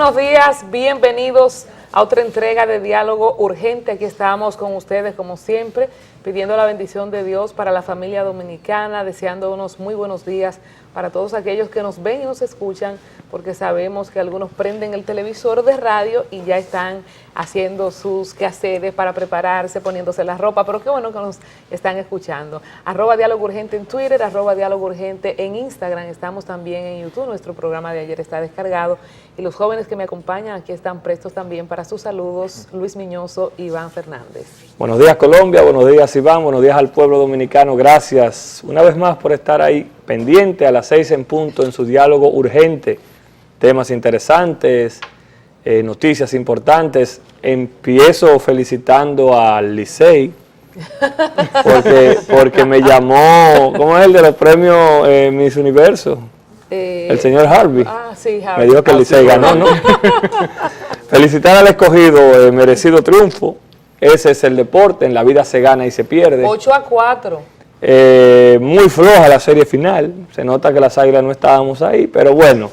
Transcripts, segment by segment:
buenos días, bienvenidos a otra entrega de Diálogo Urgente. Aquí estamos con ustedes como siempre, pidiendo la bendición de Dios para la familia dominicana, deseando unos muy buenos días para todos aquellos que nos ven y nos escuchan, porque sabemos que algunos prenden el televisor de radio y ya están haciendo sus quehaceres para prepararse, poniéndose la ropa, pero qué bueno que nos están escuchando. @Diálogo Urgente en Twitter, @Diálogo Urgente en Instagram, estamos también en YouTube, nuestro programa de ayer está descargado, y los jóvenes que me acompañan aquí están prestos también para sus saludos, Luis Miñoso, Iván Fernández. Buenos días Colombia, buenos días Iván, buenos días al pueblo dominicano, gracias una vez más por estar ahí pendiente a las 6 en punto en su Diálogo Urgente, temas interesantes, noticias importantes. Empiezo felicitando al Licey, porque me llamó, ¿cómo es el de los premios Miss Universo? El señor Harvey. Sí, Harvey. Me dijo que el Licey ganó, ¿no? Felicitar al escogido, merecido triunfo. Ese es el deporte, en la vida se gana y se pierde. 8-4. Muy floja la serie final, se nota que las Águilas no estábamos ahí, pero bueno,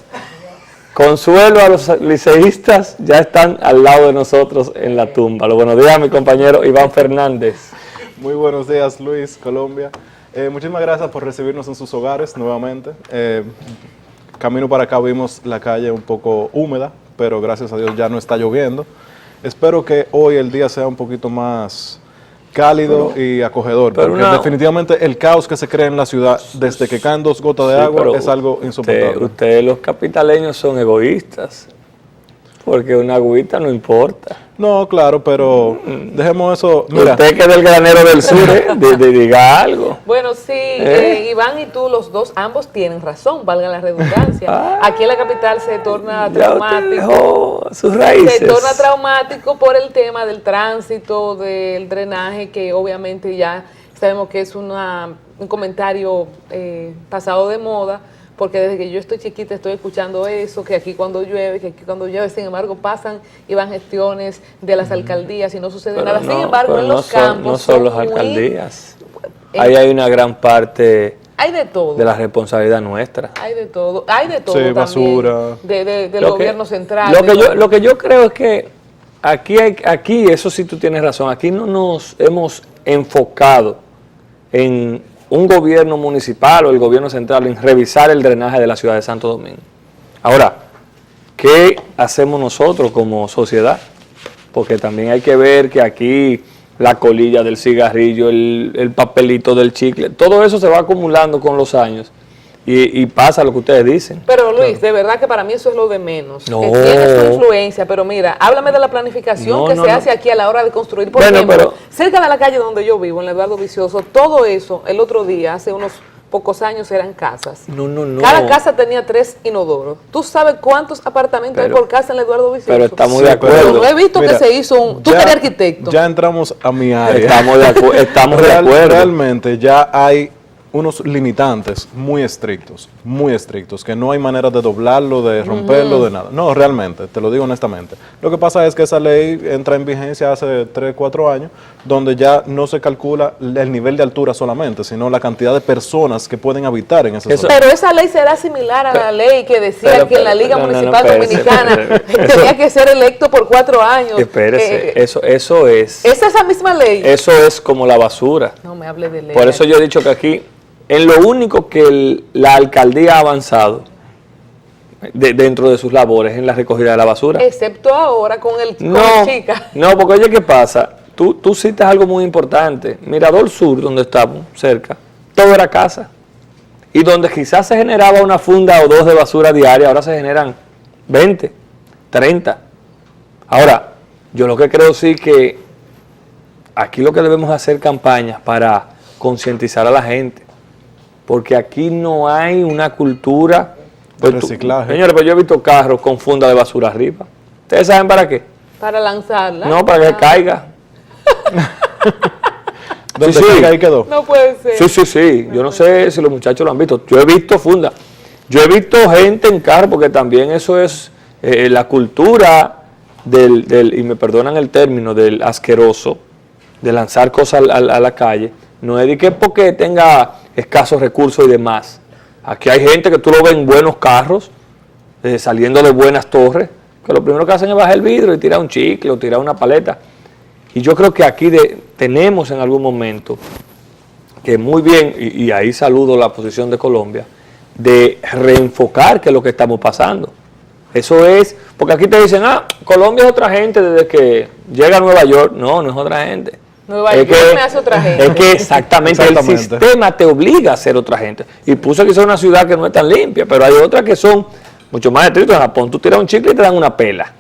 consuelo a los liceístas, ya están al lado de nosotros en la tumba. Los buenos días a mi compañero Iván Fernández. Muy buenos días Luis, Colombia. Muchísimas gracias por recibirnos en sus hogares nuevamente. Camino para acá vimos la calle un poco húmeda, pero gracias a Dios ya no está lloviendo. Espero que hoy el día sea un poquito más cálido y acogedor, porque definitivamente el caos que se crea en la ciudad desde que caen 2 gotas de agua es algo insoportable. Ustedes los capitaleños son egoístas, porque una agüita no importa. No, claro, pero dejemos eso. Mira. Usted que es del granero del sur, diga algo. Bueno, sí, Iván y tú, los dos, ambos tienen razón, valga la redundancia. Aquí en la capital se torna traumático. Sus raíces. Se torna traumático por el tema del tránsito, del drenaje, que obviamente ya sabemos que es un comentario pasado de moda, porque desde que yo estoy chiquita estoy escuchando eso, que aquí cuando llueve, sin embargo pasan y van gestiones de las alcaldías y no sucede nada. Sin embargo, en los campos no son las alcaldías. Ahí hay una gran parte hay de todo. De la responsabilidad nuestra. Hay de todo sí, también. Basura. Del gobierno central. Lo que yo creo es que aquí, eso sí tú tienes razón, aquí no nos hemos enfocado en un gobierno municipal o el gobierno central en revisar el drenaje de la ciudad de Santo Domingo. Ahora, ¿qué hacemos nosotros como sociedad? Porque también hay que ver que aquí la colilla del cigarrillo, el papelito del chicle, todo eso se va acumulando con los años y pasa lo que ustedes dicen. Pero Luis, de verdad que para mí eso es lo de menos. No. Que tiene su influencia, pero mira, háblame de la planificación que se hace aquí a la hora de construir. Por ejemplo, cerca de la calle donde yo vivo, en Eduardo Vicioso, todo eso, el otro día, hace unos pocos años, eran casas. No. Cada casa tenía 3 inodoros. ¿Tú sabes cuántos apartamentos hay por casa en el Eduardo Vicioso? Pero estamos de acuerdo. Pero no he visto que se hizo un... Tú que eres arquitecto. Ya entramos a mi área. Estamos de acuerdo. Realmente ya hay unos limitantes muy estrictos, que no hay manera de doblarlo, de romperlo, de nada. No, realmente, te lo digo honestamente. Lo que pasa es que esa ley entra en vigencia hace 3, 4 años, donde ya no se calcula el nivel de altura solamente, sino la cantidad de personas que pueden habitar en esa zona. Pero esa ley será similar a la ley que decía que en la Liga Municipal Dominicana tenía que ser electo por 4 años. Espérese, eso es... ¿Es esa misma ley? Eso es como la basura. No me hable de ley. Por eso yo he dicho que aquí, en lo único que la alcaldía ha avanzado dentro de sus labores en la recogida de la basura. Excepto ahora con el chica. No, porque oye, ¿qué pasa? Tú citas algo muy importante. Mirador Sur, donde estamos, cerca, todo era casa. Y donde quizás se generaba una funda o 2 de basura diaria, ahora se generan 20, 30. Ahora, yo lo que creo sí que aquí lo que debemos hacer campañas para concientizar a la gente. Porque aquí no hay una cultura de reciclaje. Señores, pues yo he visto carros con funda de basura arriba. ¿Ustedes saben para qué? Para lanzarla. No, para que caiga. ¿Dónde caiga ahí quedó? No puede ser. Sí. Yo no sé si los muchachos lo han visto. Yo he visto funda. Yo he visto gente en carro, porque también eso es la cultura y me perdonan el término, del asqueroso, de lanzar cosas a la calle. No es de que porque tenga escasos recursos y demás. Aquí hay gente que tú lo ves en buenos carros, saliendo de buenas torres, que lo primero que hacen es bajar el vidrio y tirar un chicle o tirar una paleta. Y yo creo que aquí tenemos en algún momento que muy bien, y ahí saludo la posición de Colombia, de reenfocar qué es lo que estamos pasando. Eso es, porque aquí te dicen, Colombia es otra gente desde que llega a Nueva York. No, no es otra gente. Nueva York me hace otra gente. Es que exactamente el sistema te obliga a ser otra gente. Y puse que es una ciudad que no es tan limpia, pero hay otras que son mucho más estrictas. En Japón tú tiras un chicle y te dan una pela.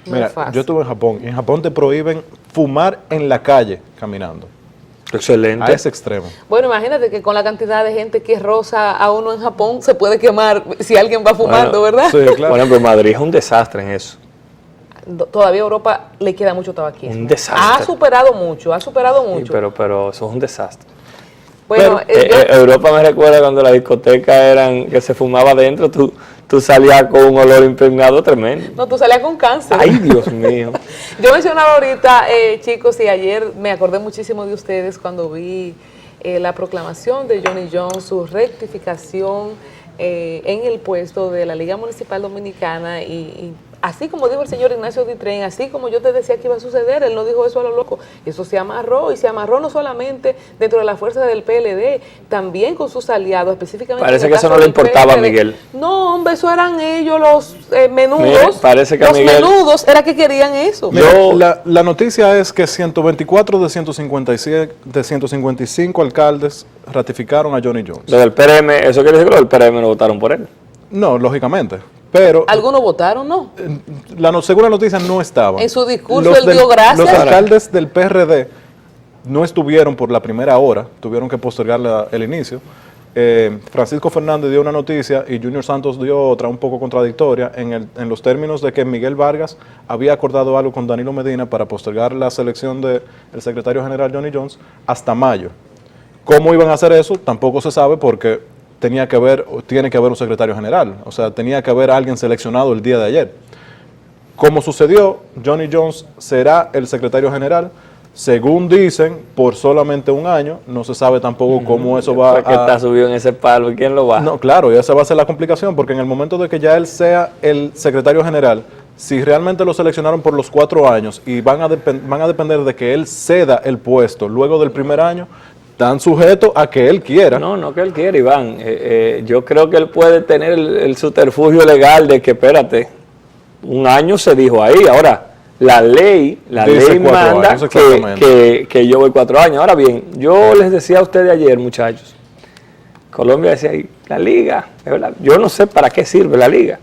Mira, yo estuve en Japón y en Japón te prohíben fumar en la calle caminando. Excelente. A ese extremo. Bueno, imagínate que con la cantidad de gente que roza a uno en Japón, se puede quemar si alguien va fumando, ¿verdad? Sí, claro. Bueno, pero Madrid es un desastre en eso. Todavía a Europa le queda mucho tabaquismo. Un desastre. Ha superado mucho. Sí, pero eso es un desastre. Bueno, Europa me recuerda cuando las discotecas eran que se fumaba adentro, tú salías con un olor impregnado tremendo. No, tú salías con cáncer. Ay, Dios mío. Yo mencionaba ahorita, chicos, y ayer me acordé muchísimo de ustedes cuando vi la proclamación de Johnny Jones, su rectificación en el puesto de la Liga Municipal Dominicana y así como dijo el señor Ignacio Ditren, así como yo te decía que iba a suceder, él no dijo eso a lo loco, eso se amarró, y se amarró no solamente dentro de la fuerza del PLD, también con sus aliados, específicamente. Parece que eso no le importaba a Miguel. No, hombre, eso eran ellos los menudos. Mire, parece que los a Miguel, menudos era que querían eso. Mira, la noticia es que 124 de 155 alcaldes ratificaron a Johnny Jones. Lo del PRM, eso quiere decir que los del PRM no votaron por él. No, lógicamente. Pero algunos votaron, ¿no? Según la noticia no estaban. En su discurso él dio gracias. Los alcaldes del PRD no estuvieron por la primera hora, tuvieron que postergar el inicio. Francisco Fernández dio una noticia y Junior Santos dio otra un poco contradictoria en los términos de que Miguel Vargas había acordado algo con Danilo Medina para postergar la selección del secretario general Johnny Jones hasta mayo. ¿Cómo iban a hacer eso? Tampoco se sabe porque tiene que haber un secretario general, o sea, tenía que haber alguien seleccionado el día de ayer. Como sucedió, Johnny Jones será el secretario general, según dicen, por solamente un año, no se sabe tampoco cómo eso va a... que está subido en ese palo, ¿quién lo va? No, claro, y esa va a ser la complicación, porque en el momento de que ya él sea el secretario general, si realmente lo seleccionaron por los 4 años y van a depender de que él ceda el puesto luego del primer año, están sujetos a que él quiera. No que él quiera, Iván. Yo creo que él puede tener el subterfugio legal de que, espérate, un año se dijo ahí. Ahora, la ley manda que yo voy 4 años. Ahora bien, yo les decía a ustedes ayer, muchachos, Colombia decía ahí, la liga, es verdad, yo no sé para qué sirve la liga,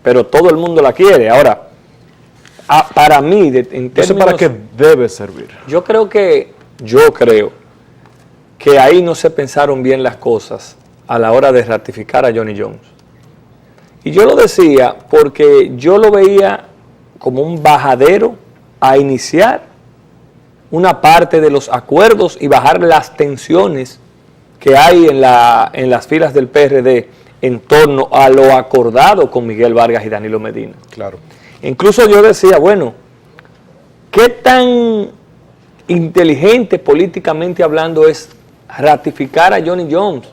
pero todo el mundo la quiere. Ahora, para mí, en términos, ¿para qué debe servir? Yo creo que ahí no se pensaron bien las cosas a la hora de ratificar a Johnny Jones. Y yo lo decía porque yo lo veía como un bajadero a iniciar una parte de los acuerdos y bajar las tensiones que hay en las filas del PRD en torno a lo acordado con Miguel Vargas y Danilo Medina. Claro. Incluso yo decía, bueno, ¿qué tan inteligente políticamente hablando es ratificar a Johnny Jones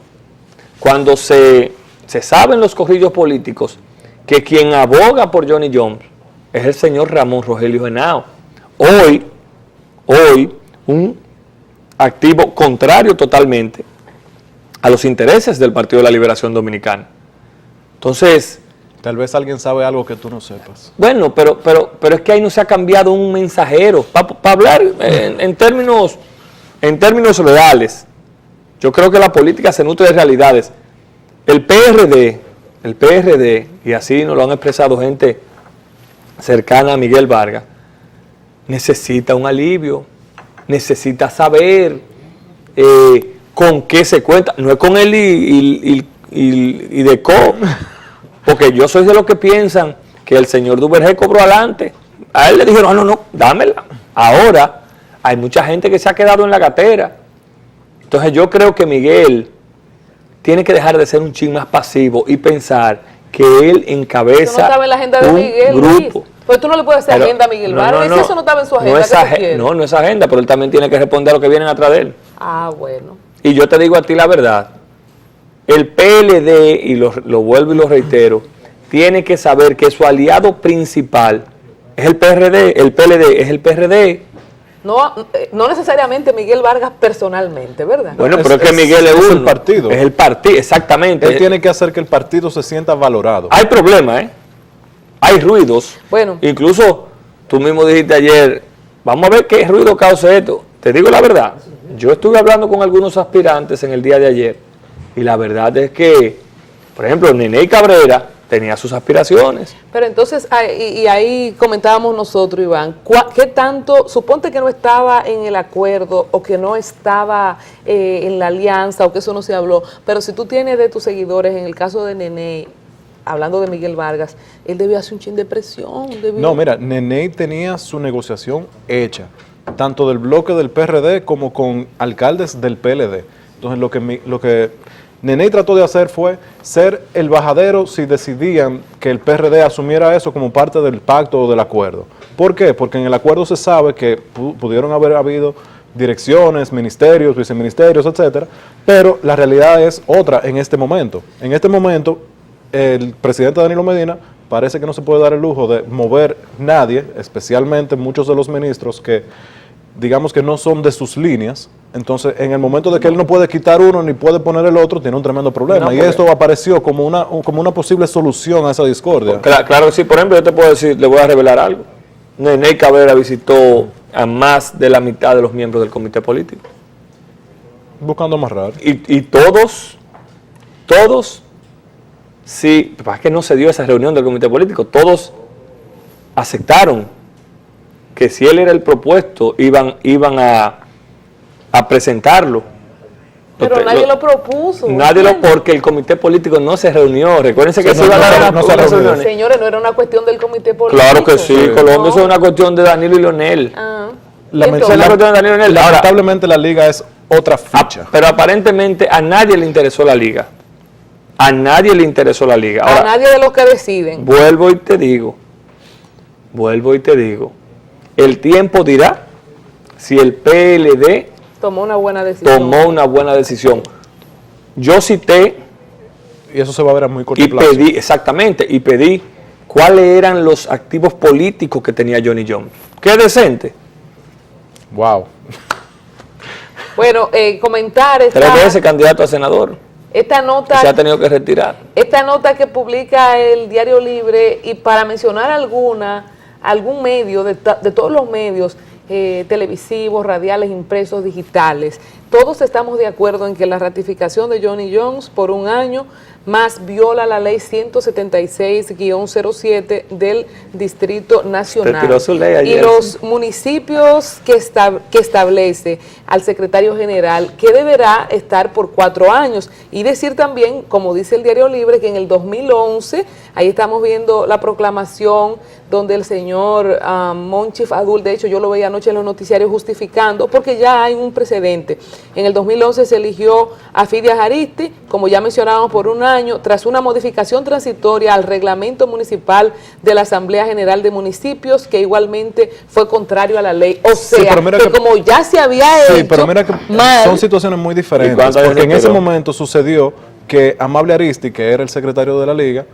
cuando se saben los corrillos políticos que quien aboga por Johnny Jones es el señor Ramón Rogelio Henao, hoy un activo contrario totalmente a los intereses del Partido de la Liberación Dominicana? Entonces, tal vez alguien sabe algo que tú no sepas. Bueno, pero es que ahí no se ha cambiado un mensajero. Para hablar en términos reales, yo creo que la política se nutre de realidades. El PRD, y así nos lo han expresado gente cercana a Miguel Vargas, necesita un alivio, necesita saber con qué se cuenta. No es con él y de co, porque yo soy de los que piensan que el señor Duvergé cobró adelante. A él le dijeron, no, dámela. Ahora hay mucha gente que se ha quedado en la gatera. Entonces yo creo que Miguel tiene que dejar de ser un chin más pasivo y pensar que él encabeza eso no estaba en la agenda de Miguel, grupo. Pues tú no le puedes hacer agenda a Miguel Vargas, eso no estaba en su agenda. No es agenda, pero él también tiene que responder a lo que vienen atrás de él. Ah, bueno. Y yo te digo a ti la verdad, el PLD, y lo vuelvo y lo reitero, tiene que saber que su aliado principal es el PRD, el PLD es el PRD. No necesariamente Miguel Vargas personalmente, ¿verdad? Bueno, pero es que Miguel es uno. el partido. Es el partido, exactamente. Él tiene que hacer que el partido se sienta valorado. Hay problemas, ¿eh? Hay ruidos. Bueno. Incluso tú mismo dijiste ayer, vamos a ver qué ruido causa esto. Te digo la verdad, yo estuve hablando con algunos aspirantes en el día de ayer y la verdad es que, por ejemplo, Nene Cabrera tenía sus aspiraciones. Pero entonces, y ahí comentábamos nosotros, Iván, ¿qué tanto, suponte que no estaba en el acuerdo o que no estaba en la alianza o que eso no se habló, pero si tú tienes de tus seguidores, en el caso de Nene, hablando de Miguel Vargas, él debió hacer un chin de presión. No, mira, Nene tenía su negociación hecha, tanto del bloque del PRD como con alcaldes del PLD. Entonces, lo que Nene trató de hacer fue ser el bajadero si decidían que el PRD asumiera eso como parte del pacto o del acuerdo. ¿Por qué? Porque en el acuerdo se sabe que pudieron haber habido direcciones, ministerios, viceministerios, etcétera, pero la realidad es otra en este momento. En este momento, el presidente Danilo Medina parece que no se puede dar el lujo de mover nadie, especialmente muchos de los ministros que digamos que no son de sus líneas. Entonces, en el momento de que él no puede quitar uno ni puede poner el otro, tiene un tremendo problema. No, y esto apareció como una posible solución a esa discordia. Claro que sí. Por ejemplo, yo te puedo decir, le voy a revelar algo. Nene Cabrera visitó a más de la mitad de los miembros del comité político. Buscando amarrar. Y todos, sí, es que no se dio esa reunión del comité político, todos aceptaron que si él era el propuesto, iban a presentarlo. Pero nadie lo propuso. Porque el comité político no se reunió. Recuérdense que se iba a dar unas reuniones. Señores, no era una cuestión del comité político. Claro que sí, Colombia, eso es una cuestión de Danilo y Leonel. Lamentablemente la liga es otra ficha. Pero aparentemente a nadie le interesó la liga. A nadie le interesó la liga. Ahora, a nadie de los que deciden. Vuelvo y te digo, el tiempo dirá si el PLD tomó una buena decisión. Yo cité, y eso se va a ver a muy corto plazo. Y pedí cuáles eran los activos políticos que tenía Johnny Jones. Qué decente. Wow. Bueno, comentar 3 veces candidato a senador. Esta nota se ha tenido que retirar. Esta nota que publica el Diario Libre, y para mencionar algún medio, de todos los medios televisivos, radiales, impresos, digitales, todos estamos de acuerdo en que la ratificación de Johnny Jones por un año más viola la ley 176-07 del Distrito Nacional. Y los municipios que establece al secretario general que deberá estar por 4 años. Y decir también, como dice el Diario Libre, que en el 2011, ahí estamos viendo la proclamación donde el señor Monchi Fadul, de hecho yo lo veía anoche en los noticiarios justificando, porque ya hay un precedente. En el 2011 se eligió a Fidia Jaristi, como ya mencionábamos, por un año, tras una modificación transitoria al reglamento municipal de la Asamblea General de Municipios, que igualmente fue contrario a la ley. O sea, que como ya se había hecho, pero mira que son situaciones muy diferentes, porque en ese momento sucedió que Amable Aristi, que era el secretario de la Liga,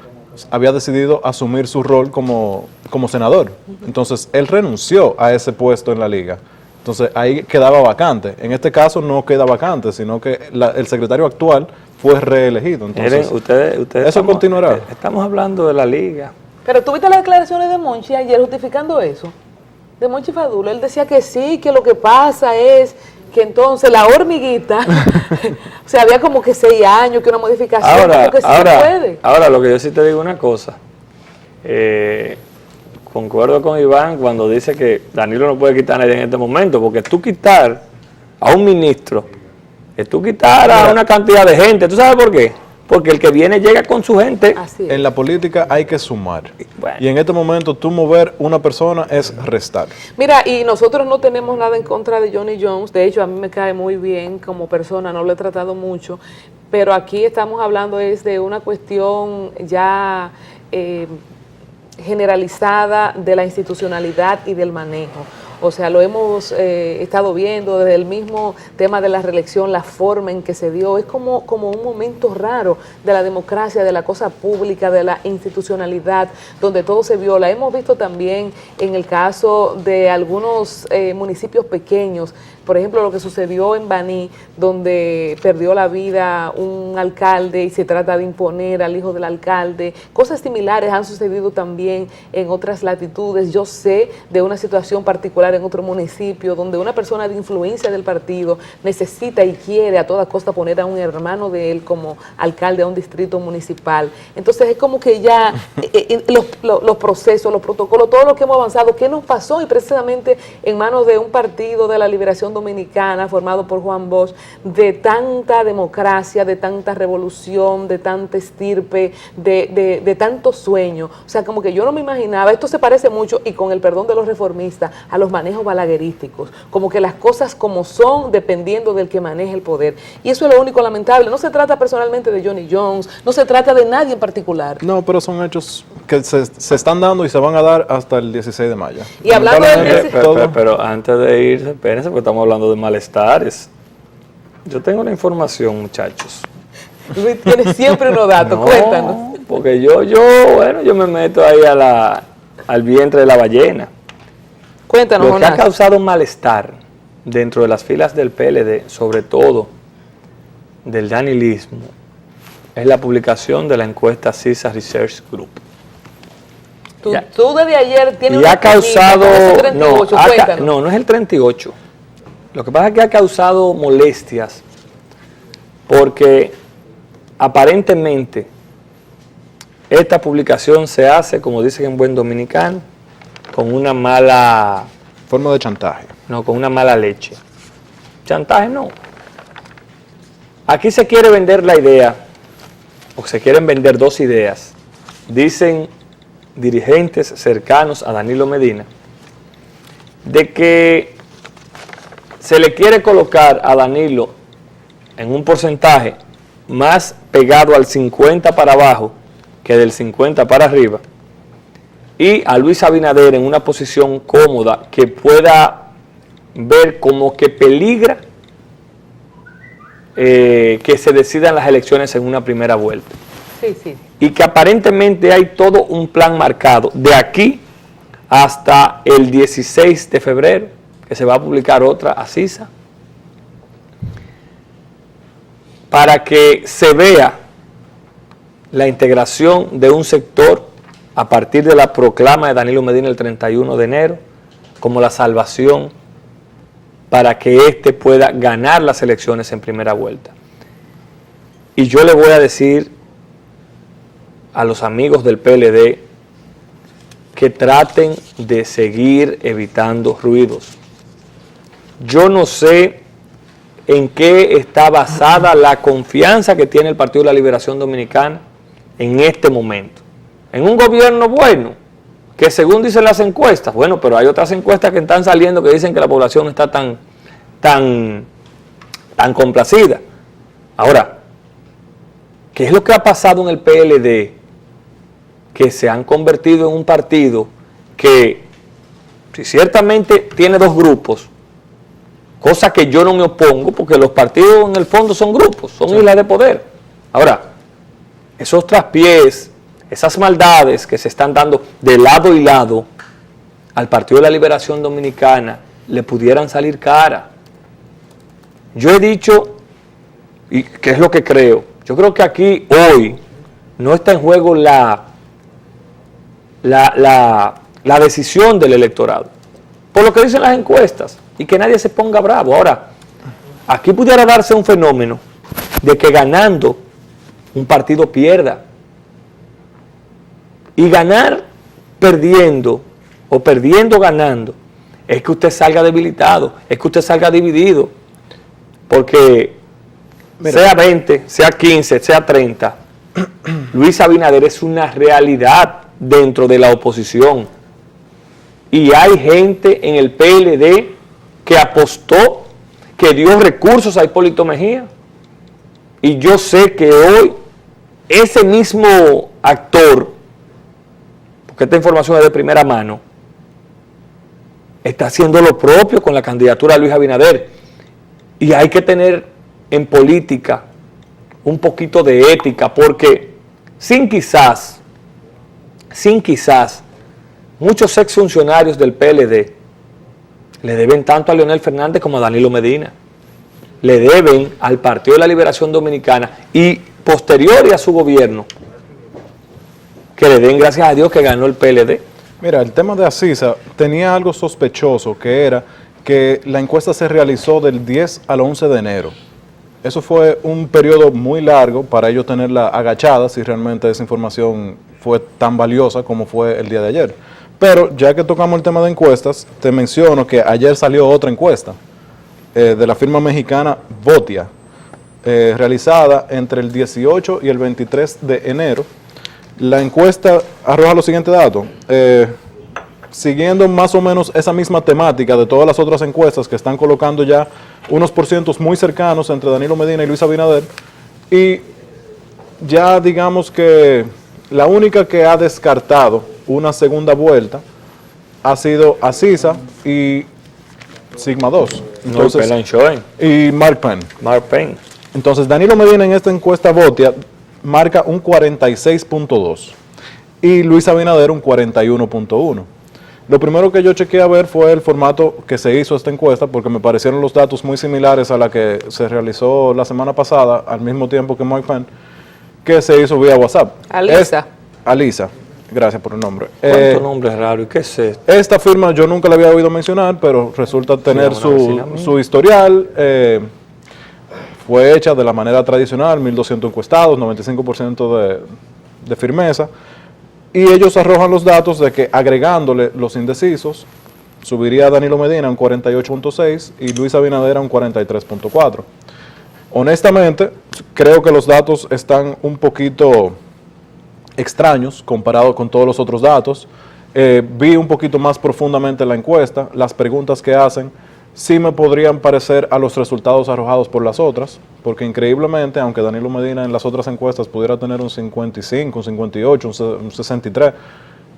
había decidido asumir su rol como senador. Entonces, él renunció a ese puesto en la Liga. Entonces, ahí quedaba vacante. En este caso no queda vacante, sino que el secretario actual fue reelegido. Entonces, ustedes eso continuará. Estamos hablando de la Liga. Pero ¿tú viste las declaraciones de Monchi ayer justificando eso? De Monchi Fadul. Él decía que sí, que lo que pasa es que entonces la hormiguita, o sea, había como que 6 años, que una modificación, que sí puede. Ahora, lo que yo sí te digo una cosa, concuerdo con Iván cuando dice que Danilo no puede quitar a nadie en este momento, porque tú quitar a un ministro, es tú quitar a una cantidad de gente. ¿Tú sabes por qué? Porque el que viene llega con su gente. Así es. En la política hay que sumar. Bueno. Y en este momento tú mover una persona es restar. Mira, y nosotros no tenemos nada en contra de Johnny Jones. De hecho, a mí me cae muy bien como persona, no lo he tratado mucho. Pero aquí estamos hablando es de una cuestión ya generalizada de la institucionalidad y del manejo. O sea, lo hemos estado viendo desde el mismo tema de la reelección, la forma en que se dio. Es como un momento raro de la democracia, de la cosa pública, de la institucionalidad, donde todo se viola. Hemos visto también en el caso de algunos municipios pequeños, por ejemplo, lo que sucedió en Baní, donde perdió la vida un alcalde y se trata de imponer al hijo del alcalde. Cosas similares han sucedido también en otras latitudes. Yo sé de una situación particular en otro municipio donde una persona de influencia del partido necesita y quiere a toda costa poner a un hermano de él como alcalde a un distrito municipal. Entonces es como que ya los procesos, los protocolos, todo lo que hemos avanzado, ¿qué nos pasó? Y precisamente en manos de un partido de la Liberación Dominicana formado por Juan Bosch, de tanta democracia, de tanta revolución, de tanta estirpe, de tanto sueño. O sea, como que yo no me imaginaba, esto se parece mucho, y con el perdón de los reformistas, a los manejos balaguerísticos, como que las cosas como son dependiendo del que maneje el poder. Y eso es lo único lamentable. No se trata personalmente de Johnny Jones, no se trata de nadie en particular. No, pero son hechos que se están dando y se van a dar hasta el 16 de mayo. Y hablando del pero antes de irse, espérense, porque estamos hablando de malestares. Yo tengo la información, muchachos. Luis tiene siempre unos datos, cuéntanos. Porque yo me meto ahí al vientre de la ballena. Cuéntanos, Lo que ha Jonás. causado malestar dentro de las filas del PLD, sobre todo del danilismo, es la publicación de la encuesta CISA Research Group. Tú desde ayer tienes Y ha causado, 38, cuéntanos. no es el 38. Lo que pasa es que ha causado molestias porque aparentemente esta publicación se hace, como dicen en buen dominicano, con una mala... Forma de chantaje. No, con una mala leche. Chantaje no. Aquí se quiere vender la idea, o se quieren vender dos ideas. Dicen dirigentes cercanos a Danilo Medina, de que se le quiere colocar a Danilo en un porcentaje más pegado al 50 para abajo que del 50 para arriba, y a Luis Abinader en una posición cómoda que pueda ver como que peligra que se decidan las elecciones en una primera vuelta. Sí, sí. Y que aparentemente hay todo un plan marcado de aquí hasta el 16 de febrero, que se va a publicar otra ACISA, para que se vea la integración de un sector a partir de la proclama de Danilo Medina el 31 de enero como la salvación para que éste pueda ganar las elecciones en primera vuelta. Y yo le voy a decir a los amigos del PLD que traten de seguir evitando ruidos. Yo no sé en qué está basada la confianza que tiene el Partido de la Liberación Dominicana en este momento. En un gobierno bueno, que según dicen las encuestas, bueno, pero hay otras encuestas que están saliendo que dicen que la población no está tan complacida. Ahora, ¿qué es lo que ha pasado en el PLD? Que se han convertido en un partido que ciertamente tiene dos grupos, cosa que yo no me opongo, porque los partidos en el fondo son grupos, son islas de poder. Ahora, esos traspiés, esas maldades que se están dando de lado y lado al Partido de la Liberación Dominicana le pudieran salir cara. Yo he dicho, y que es lo que creo, yo creo que aquí hoy no está en juego la decisión del electorado, por lo que dicen las encuestas, y que nadie se ponga bravo. Ahora, aquí pudiera darse un fenómeno de que ganando un partido pierda, y ganar perdiendo, o perdiendo ganando, es que usted salga debilitado, es que usted salga dividido, porque mira, sea 20, sea 15, sea 30, Luis Abinader es una realidad dentro de la oposición. Y hay gente en el PLD que apostó, que dio recursos a Hipólito Mejía. Y yo sé que hoy ese mismo actor, porque esta información es de primera mano, está haciendo lo propio con la candidatura de Luis Abinader. Y hay que tener en política un poquito de ética, porque sin quizás, muchos exfuncionarios del PLD le deben tanto a Leonel Fernández como a Danilo Medina. Le deben al Partido de la Liberación Dominicana y posterior a su gobierno, que le den gracias a Dios que ganó el PLD. Mira, el tema de Asisa tenía algo sospechoso, que era que la encuesta se realizó del 10 al 11 de enero. Eso fue un periodo muy largo para ellos tenerla agachada, si realmente esa información fue tan valiosa como fue el día de ayer. Pero ya que tocamos el tema de encuestas, te menciono que ayer salió otra encuesta de la firma mexicana Votia, realizada entre el 18 y el 23 de enero. La encuesta arroja los siguientes datos. Siguiendo más o menos esa misma temática de todas las otras encuestas que están colocando ya unos porcientos muy cercanos entre Danilo Medina y Luis Abinader, y ya digamos que la única que ha descartado una segunda vuelta ha sido Asisa y Sigma 2. Entonces, y Mark Penn. Entonces Danilo Medina en esta encuesta Votia marca un 46.2 y Luis Abinader un 41.1. Lo primero que yo chequeé a ver fue el formato que se hizo esta encuesta, porque me parecieron los datos muy similares a la que se realizó la semana pasada, al mismo tiempo que Mike Penn, que se hizo vía WhatsApp. Alisa, gracias por el nombre. ¿Cuánto nombre raro? ¿Y qué es esto? Esta firma yo nunca la había oído mencionar, pero resulta tener su historial. Fue hecha de la manera tradicional, 1.200 encuestados, 95% de firmeza. Y ellos arrojan los datos de que agregándole los indecisos, subiría Danilo Medina a un 48.6 y Luis Abinader a un 43.4. Honestamente, creo que los datos están un poquito extraños comparado con todos los otros datos. Vi un poquito más profundamente la encuesta, las preguntas que hacen sí me podrían parecer a los resultados arrojados por las otras, porque increíblemente, aunque Danilo Medina en las otras encuestas pudiera tener un 55, un 58, un 63,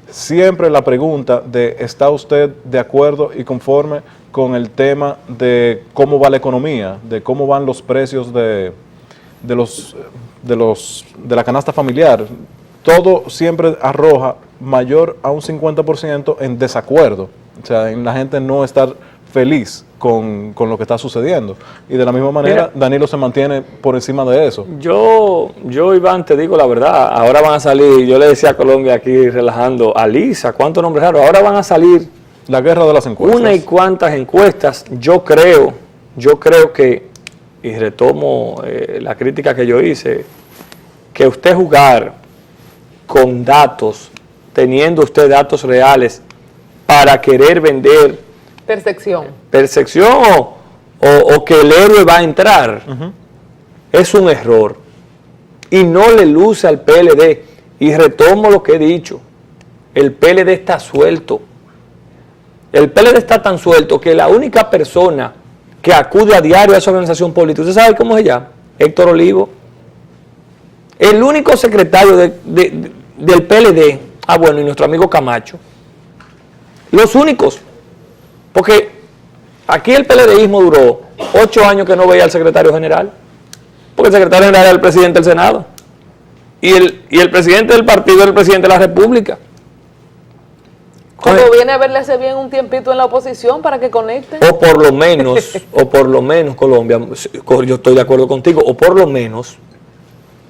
siempre la pregunta de ¿está usted de acuerdo y conforme con el tema de cómo va la economía, de cómo van los precios de la canasta familiar? Todo siempre arroja mayor a un 50% en desacuerdo, o sea, en la gente no estar feliz con lo que está sucediendo. Y de la misma manera, Danilo se mantiene por encima de eso. Yo, Iván, te digo la verdad, ahora van a salir, yo le decía a Colombia aquí relajando, Alisa, ¿cuántos nombres raros? Ahora van a salir la guerra de las encuestas. Una y cuantas encuestas. Yo creo que, y retomo la crítica que yo hice, que usted jugar con datos, teniendo usted datos reales para querer vender percepción o que el héroe va a entrar, es un error y no le luce al PLD. Y retomo lo que he dicho, el PLD está suelto. El PLD está tan suelto que la única persona que acude a diario a esa organización política, ¿usted sabe cómo se llama? Héctor Olivo. El único secretario del PLD, bueno, y nuestro amigo Camacho. Los únicos. Porque aquí el PLDismo duró 8 años que no veía al secretario general, porque el secretario general era el presidente del Senado, y el presidente del partido era el presidente de la República. Cuando viene a verle hace bien un tiempito en la oposición para que conecten. O por lo menos, Colombia, yo estoy de acuerdo contigo, o por lo menos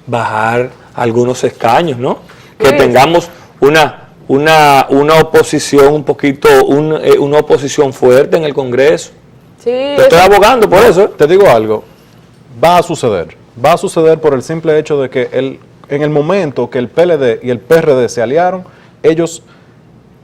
bajar algunos escaños, ¿no? Que tengamos una oposición un poquito, una oposición fuerte en el Congreso. Sí, estoy abogando por eso. Te digo algo, va a suceder por el simple hecho de que en el momento que el PLD y el PRD se aliaron, ellos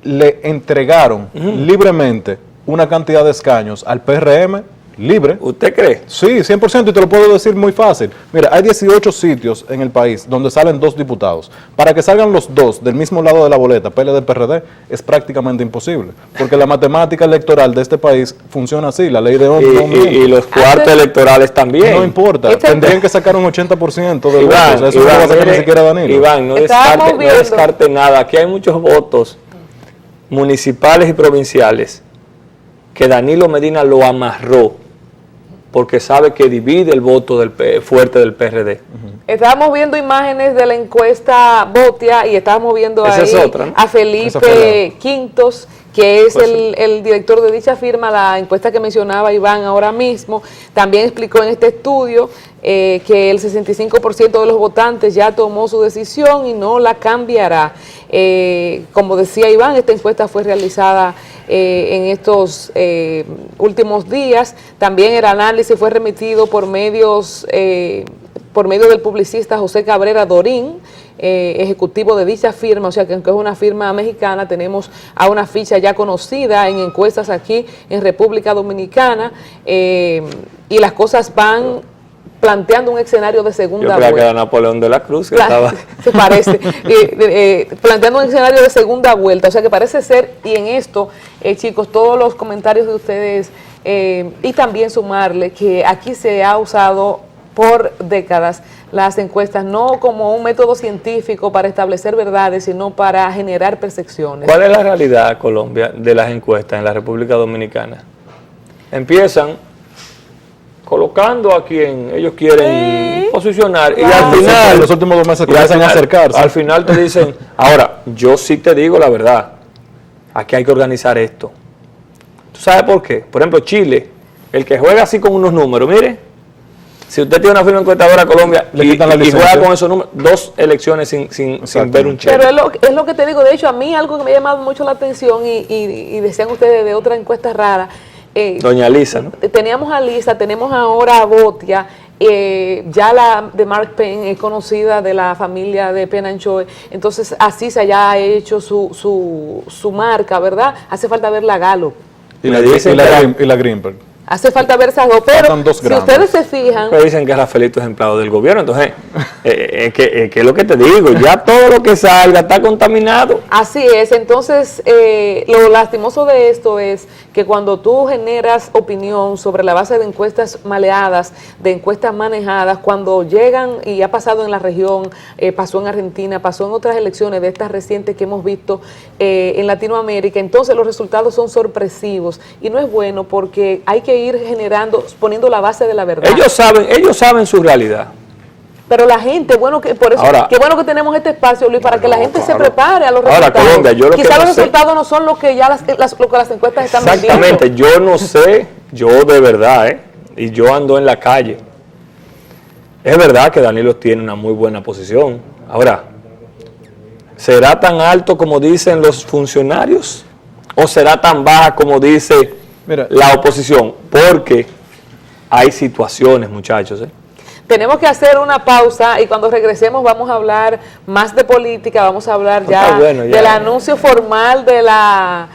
le entregaron libremente una cantidad de escaños al PRM libre. ¿Usted cree? Sí, 100%, y te lo puedo decir muy fácil. Mira, hay 18 sitios en el país donde salen 2 diputados. Para que salgan los 2 del mismo lado de la boleta, PLD-PRD, es prácticamente imposible. Porque la matemática electoral de este país funciona así, la ley de Ohm. Y los cuartos electorales también. No importa, tendrían que sacar un 80% de votos. Eso no va a sacar ni siquiera Danilo. Iván, no descarte nada. Aquí hay muchos votos municipales y provinciales que Danilo Medina lo amarró porque sabe que divide el voto fuerte del PRD. Estábamos viendo imágenes de la encuesta Botia y estábamos viendo Esa ahí es otra, ¿no? a Felipe Quintos, que es el director de dicha firma, la encuesta que mencionaba Iván ahora mismo. También explicó en este estudio que el 65% de los votantes ya tomó su decisión y no la cambiará. Como decía Iván, esta encuesta fue realizada en estos últimos días. También el análisis fue remitido por medio del publicista José Cabrera Dorín, ejecutivo de dicha firma, o sea que aunque es una firma mexicana, tenemos a una ficha ya conocida en encuestas aquí en República Dominicana, y las cosas van planteando un escenario de segunda vuelta. Yo creía que era Napoleón de la Cruz que estaba... Se parece, planteando un escenario de segunda vuelta, o sea que parece ser, y en esto, chicos, todos los comentarios de ustedes, y también sumarle que aquí se ha usado por décadas las encuestas no como un método científico para establecer verdades, sino para generar percepciones. ¿Cuál es la realidad, Colombia, de las encuestas en la República Dominicana? Empiezan colocando a quien ellos quieren posicionar, y al final, en los últimos 2 meses comienzan a acercarse. Al final te dicen, ahora, yo sí te digo la verdad, aquí hay que organizar esto. ¿Tú sabes por qué? Por ejemplo, Chile, el que juega así con unos números, mire, si usted tiene una firma encuestadora Colombia y juega con esos números, 2 elecciones sin ver un cheque. Pero es lo que te digo, de hecho, a mí algo que me ha llamado mucho la atención, y decían ustedes de otra encuesta rara, Doña Lisa, ¿no? Teníamos a Lisa, tenemos ahora a Botia, ya la de Mark Penn es conocida de la familia de Penn and Choy, entonces así se haya hecho su marca, ¿verdad? Hace falta ver la Gallup. Y la Greenberg. Hace falta ver esas dos, pero si ustedes se fijan... Pero dicen que Rafaelito es empleado del gobierno, entonces, que es lo que te digo, ya todo lo que salga está contaminado. Así es, entonces lo lastimoso de esto es que cuando tú generas opinión sobre la base de encuestas maleadas, de encuestas manejadas, cuando llegan, y ha pasado en la región, pasó en Argentina, pasó en otras elecciones de estas recientes que hemos visto en Latinoamérica, entonces los resultados son sorpresivos y no es bueno porque hay que ir poniendo la base de la verdad. Ellos saben su realidad. Pero la gente, por eso, ahora, qué bueno que tenemos este espacio, Luis, para que la gente se prepare a los resultados. Ahora, Colombia, quizás los resultados no son lo que ya las encuestas están vendiendo. Exactamente, yo no sé, yo de verdad, y yo ando en la calle. Es verdad que Danilo tiene una muy buena posición. Ahora, ¿será tan alto como dicen los funcionarios? ¿O será tan baja como dice la oposición? Porque hay situaciones, muchachos. Tenemos que hacer una pausa y cuando regresemos vamos a hablar más de política, vamos a hablar del anuncio formal de la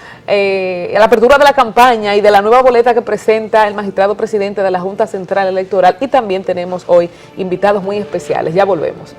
apertura de la campaña y de la nueva boleta que presenta el magistrado presidente de la Junta Central Electoral, y también tenemos hoy invitados muy especiales. Ya volvemos.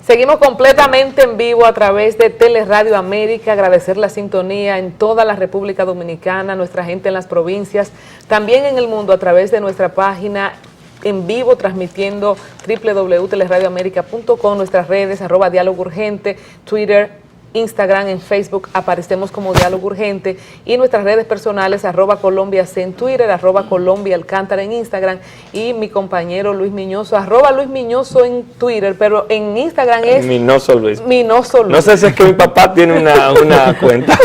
Seguimos completamente en vivo a través de Teleradio América. Agradecer la sintonía en toda la República Dominicana, nuestra gente en las provincias, también en el mundo a través de nuestra página en vivo, transmitiendo www.teleradioamerica.com, nuestras redes, @Diálogo Urgente, Twitter, Instagram, en Facebook aparecemos como Diálogo Urgente, y nuestras redes personales @ColombiaC en Twitter, @ColombiaAlcántara en Instagram, y mi compañero Luis Miñoso, @LuisMiñoso en Twitter, pero en Instagram es Minoso Luis. Minoso Luis. No sé si es que mi papá tiene una cuenta.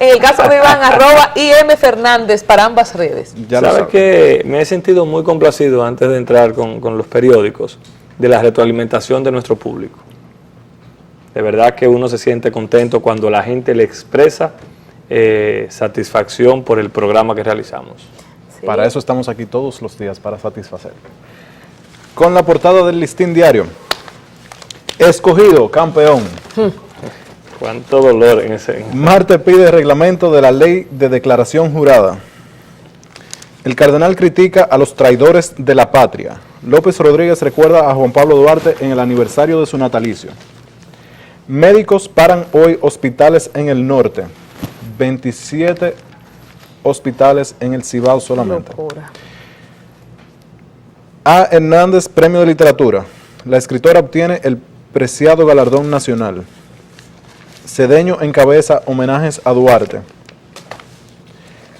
En el caso de Iván, @IM Fernández para ambas redes. ¿Sabes que me he sentido muy complacido antes de entrar con los periódicos de la retroalimentación de nuestro público? De verdad que uno se siente contento cuando la gente le expresa satisfacción por el programa que realizamos. Sí. Para eso estamos aquí todos los días, para satisfacer. Con la portada del Listín Diario. Escogido, campeón. Cuánto dolor en ese... Marte pide reglamento de la ley de declaración jurada. El cardenal critica a los traidores de la patria. López Rodríguez recuerda a Juan Pablo Duarte en el aniversario de su natalicio. Médicos paran hoy hospitales en el norte. 27 hospitales en el Cibao solamente. Locura. A. Hernández, Premio de Literatura. La escritora obtiene el preciado galardón nacional. Cedeño encabeza homenajes a Duarte.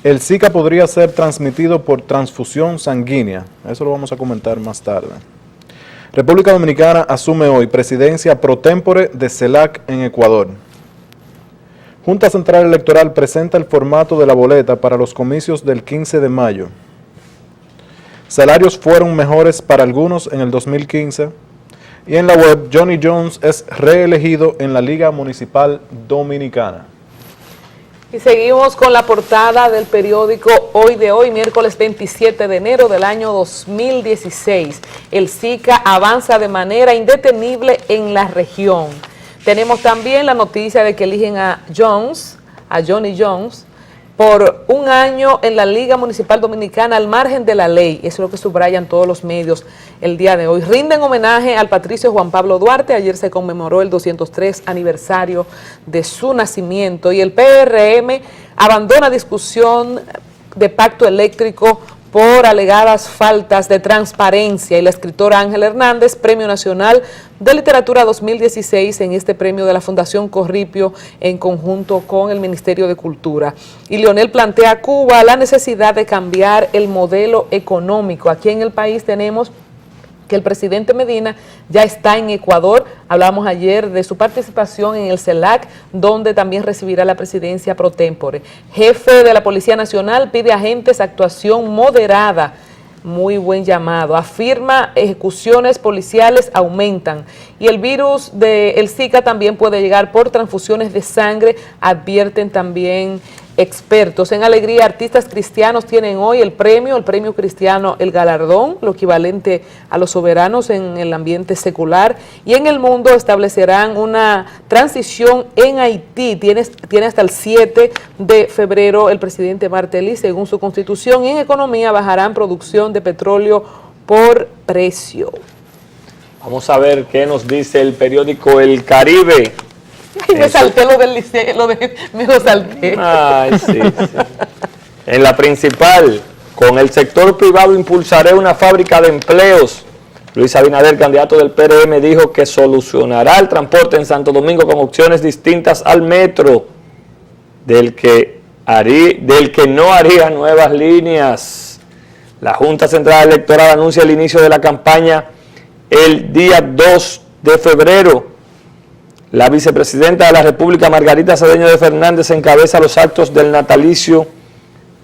El Zika podría ser transmitido por transfusión sanguínea. Eso lo vamos a comentar más tarde. República Dominicana asume hoy presidencia pro tempore de CELAC en Ecuador. Junta Central Electoral presenta el formato de la boleta para los comicios del 15 de mayo. Salarios fueron mejores para algunos en el 2015. Y en la web, Johnny Jones es reelegido en la Liga Municipal Dominicana. Y seguimos con la portada del periódico Hoy de Hoy, miércoles 27 de enero del año 2016. El Zika avanza de manera indetenible en la región. Tenemos también la noticia de que eligen a Johnny Jones, por un año en la Liga Municipal Dominicana al margen de la ley. Eso es lo que subrayan todos los medios el día de hoy. Rinden homenaje al patricio Juan Pablo Duarte. Ayer se conmemoró el 203 aniversario de su nacimiento y el PRM abandona discusión de pacto eléctrico por alegadas faltas de transparencia, y la escritora Ángela Hernández, Premio Nacional de Literatura 2016 en este premio de la Fundación Corripio en conjunto con el Ministerio de Cultura. Y Leonel plantea a Cuba la necesidad de cambiar el modelo económico. Aquí en el país tenemos que el presidente Medina ya está en Ecuador. Hablamos ayer de su participación en el CELAC, donde también recibirá la presidencia pro tempore. Jefe de la Policía Nacional pide a agentes actuación moderada. Muy buen llamado. Afirma ejecuciones policiales aumentan. Y el virus del Zika también puede llegar por transfusiones de sangre, advierten también expertos. En alegría, artistas cristianos tienen hoy el premio cristiano, el galardón, lo equivalente a los soberanos en el ambiente secular. Y en el mundo establecerán una transición en Haití. Tiene hasta el 7 de febrero el presidente Martelly, según su constitución. Y en economía bajarán producción de petróleo por precio. Vamos a ver qué nos dice el periódico El Caribe. Y me salté me lo salté. Ay, sí. En la principal, con el sector privado impulsaré una fábrica de empleos. Luis Abinader, candidato del PRM, dijo que solucionará el transporte en Santo Domingo con opciones distintas al metro, del que no haría nuevas líneas. La Junta Central Electoral anuncia el inicio de la campaña el día 2 de febrero. La vicepresidenta de la República, Margarita Cedeño de Fernández, encabeza los actos del natalicio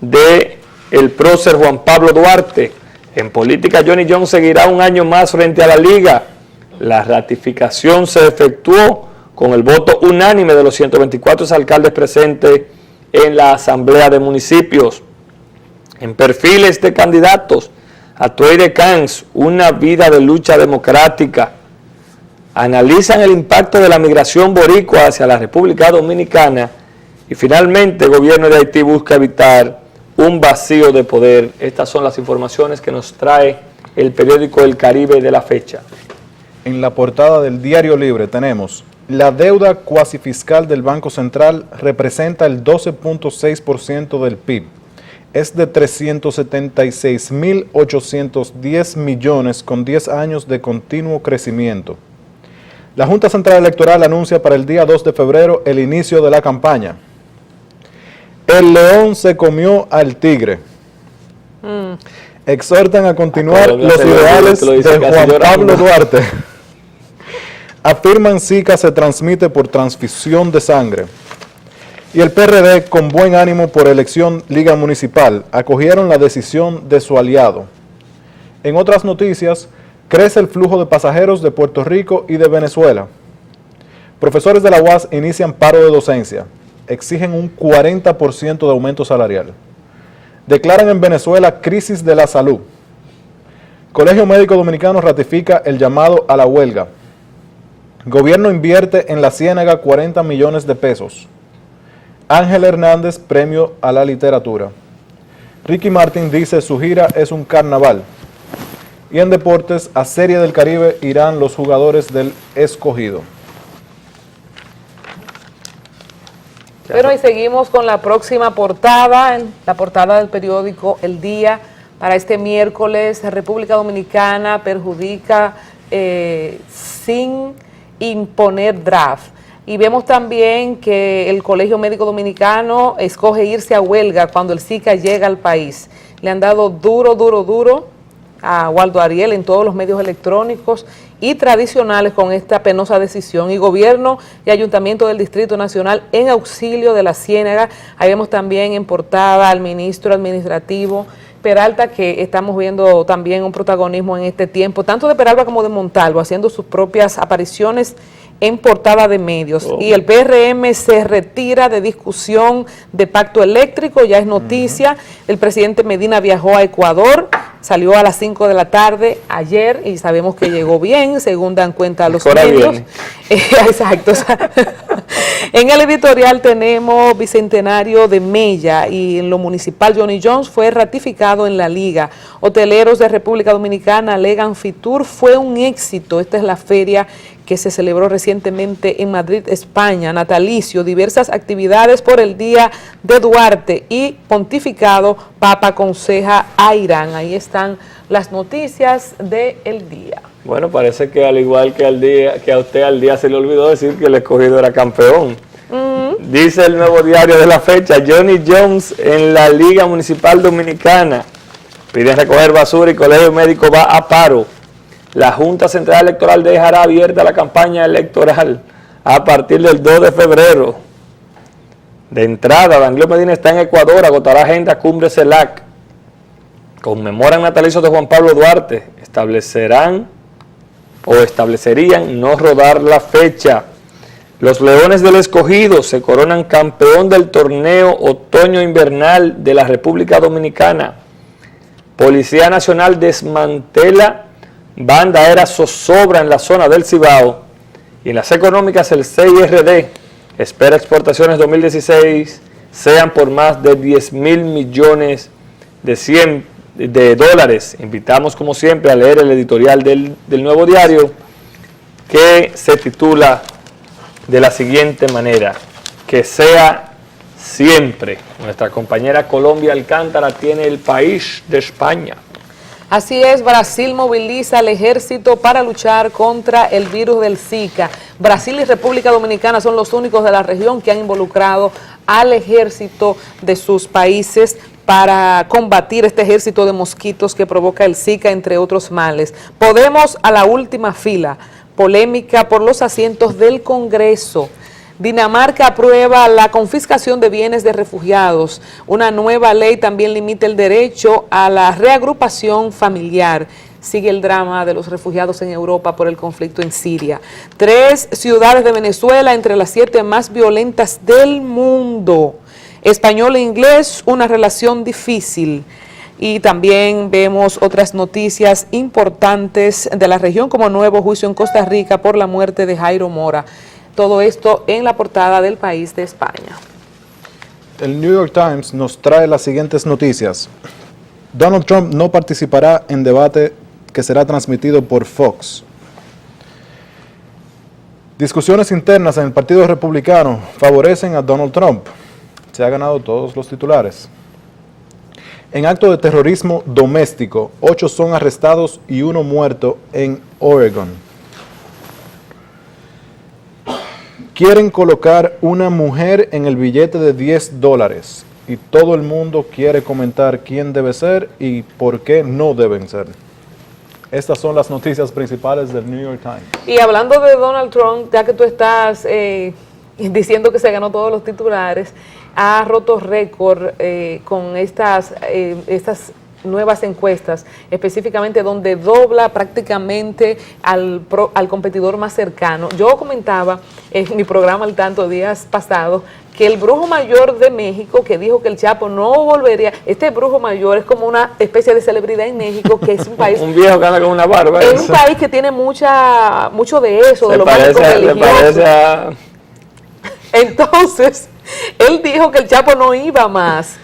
del prócer Juan Pablo Duarte. En política, Johnny Jones seguirá un año más frente a la Liga. La ratificación se efectuó con el voto unánime de los 124 alcaldes presentes en la Asamblea de Municipios. En perfiles de candidatos, Atueire Cans, una vida de lucha democrática. Analizan el impacto de la migración boricua hacia la República Dominicana y finalmente el gobierno de Haití busca evitar un vacío de poder. Estas son las informaciones que nos trae el periódico El Caribe de la fecha. En la portada del Diario Libre tenemos: la deuda cuasi fiscal del Banco Central representa el 12.6% del PIB. Es de 376.810 millones con 10 años de continuo crecimiento. La Junta Central Electoral anuncia para el día 2 de febrero el inicio de la campaña. El león se comió al tigre. Exhortan a continuar los ideales de Juan Pablo Duarte. Afirman Zika se transmite por transfusión de sangre. Y el PRD, con buen ánimo por elección Liga Municipal, acogieron la decisión de su aliado. En otras noticias, crece el flujo de pasajeros de Puerto Rico y de Venezuela. Profesores de la UAS inician paro de docencia. Exigen un 40% de aumento salarial. Declaran en Venezuela crisis de la salud. Colegio Médico Dominicano ratifica el llamado a la huelga. Gobierno invierte en la Ciénaga 40 millones de pesos. Ángela Hernández, premio a la literatura. Ricky Martin dice su gira es un carnaval. Y en deportes, a Serie del Caribe irán los jugadores del Escogido. Bueno, y seguimos con la próxima portada, la portada del periódico El Día. Para este miércoles, República Dominicana perjudica sin imponer draft. Y vemos también que el Colegio Médico Dominicano escoge irse a huelga cuando el Zika llega al país. Le han dado duro a Waldo Ariel en todos los medios electrónicos y tradicionales con esta penosa decisión. Y gobierno y ayuntamiento del Distrito Nacional en auxilio de la Ciénaga. Ahí vemos también en portada al ministro administrativo Peralta, que estamos viendo también un protagonismo en este tiempo, tanto de Peralta como de Montalvo, haciendo sus propias apariciones en portada de medios. Y el PRM se retira de discusión de pacto eléctrico, ya es noticia. El presidente Medina viajó a Ecuador, salió a las 5 de la tarde ayer y sabemos que llegó bien, según dan cuenta los medios. Exacto. En el editorial tenemos Bicentenario de Mella y en lo municipal Johnny Jones fue ratificado en la liga. Hoteleros de República Dominicana alegan Fitur fue un éxito. Esta es la feria que se celebró recientemente en Madrid, España. Natalicio, diversas actividades por el Día de Duarte y pontificado, Papa aconseja a Irán. Ahí están las noticias del día. Bueno, parece que al igual que a usted al día se le olvidó decir que el Escogido era campeón. Dice el Nuevo Diario de la fecha, Johnny Jones en la Liga Municipal Dominicana. Piden recoger basura y Colegio Médico va a paro. La Junta Central Electoral dejará abierta la campaña electoral a partir del 2 de febrero. De entrada, Danilo Medina está en Ecuador, agotará agenda cumbre CELAC. Conmemoran natalicios de Juan Pablo Duarte. Establecerían no rodar la fecha. Los Leones del Escogido se coronan campeón del torneo otoño-invernal de la República Dominicana. Policía Nacional desmantela banda aérea zozobra en la zona del Cibao. Y en las económicas, el CIRD espera exportaciones 2016 sean por más de 10.000 millones de dólares. Invitamos, como siempre, a leer el editorial del Nuevo Diario, que se titula de la siguiente manera: que sea siempre. Nuestra compañera Colombia Alcántara tiene el país de España. Así es, Brasil moviliza al ejército para luchar contra el virus del Zika. Brasil y República Dominicana son los únicos de la región que han involucrado al ejército de sus países para combatir este ejército de mosquitos que provoca el Zika, entre otros males. Podemos a la última fila. Polémica por los asientos del Congreso. Dinamarca aprueba la confiscación de bienes de refugiados. Una nueva ley también limita el derecho a la reagrupación familiar. Sigue el drama de los refugiados en Europa por el conflicto en Siria. 3 ciudades de Venezuela entre las 7 más violentas del mundo. Español e inglés, una relación difícil. Y también vemos otras noticias importantes de la región, como nuevo juicio en Costa Rica por la muerte de Jairo Mora. Todo esto en la portada del País de España. El New York Times nos trae las siguientes noticias. Donald Trump no participará en debate que será transmitido por Fox. Discusiones internas en el Partido Republicano favorecen a Donald Trump. Se ha ganado todos los titulares. En acto de terrorismo doméstico, 8 son arrestados y 1 muerto en Oregon. Quieren colocar una mujer en el billete de $10 y todo el mundo quiere comentar quién debe ser y por qué no deben ser. Estas son las noticias principales del New York Times. Y hablando de Donald Trump, ya que tú estás diciendo que se ganó todos los titulares, ha roto récord con estas nuevas encuestas, específicamente donde dobla prácticamente al competidor más cercano. Yo comentaba en mi programa Al Tanto días pasados que el brujo mayor de México, que dijo que el Chapo no volvería, este brujo mayor es como una especie de celebridad en México, que es un país... un viejo que anda con una barba. Es un país que tiene mucho de eso, de lo mágico religioso. Entonces, él dijo que el Chapo no iba más.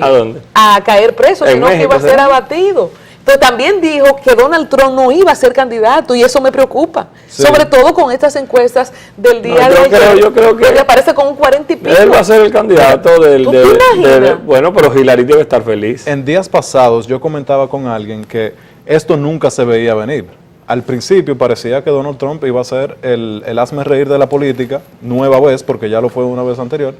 ¿A dónde? a caer preso, En sino que iba a México, ser ¿sí? abatido. Pero también dijo que Donald Trump no iba a ser candidato y eso me preocupa. Sí. Sobre todo con estas encuestas del día No, de ayer. yo creo que donde aparece con un 40 y pico. Él va a ser el candidato ¿Tú te imaginas? bueno, pero Hillary debe estar feliz. En días pasados yo comentaba con alguien que esto nunca se veía venir. Al principio parecía que Donald Trump iba a ser el hazme reír de la política, nueva vez, porque ya lo fue una vez anterior,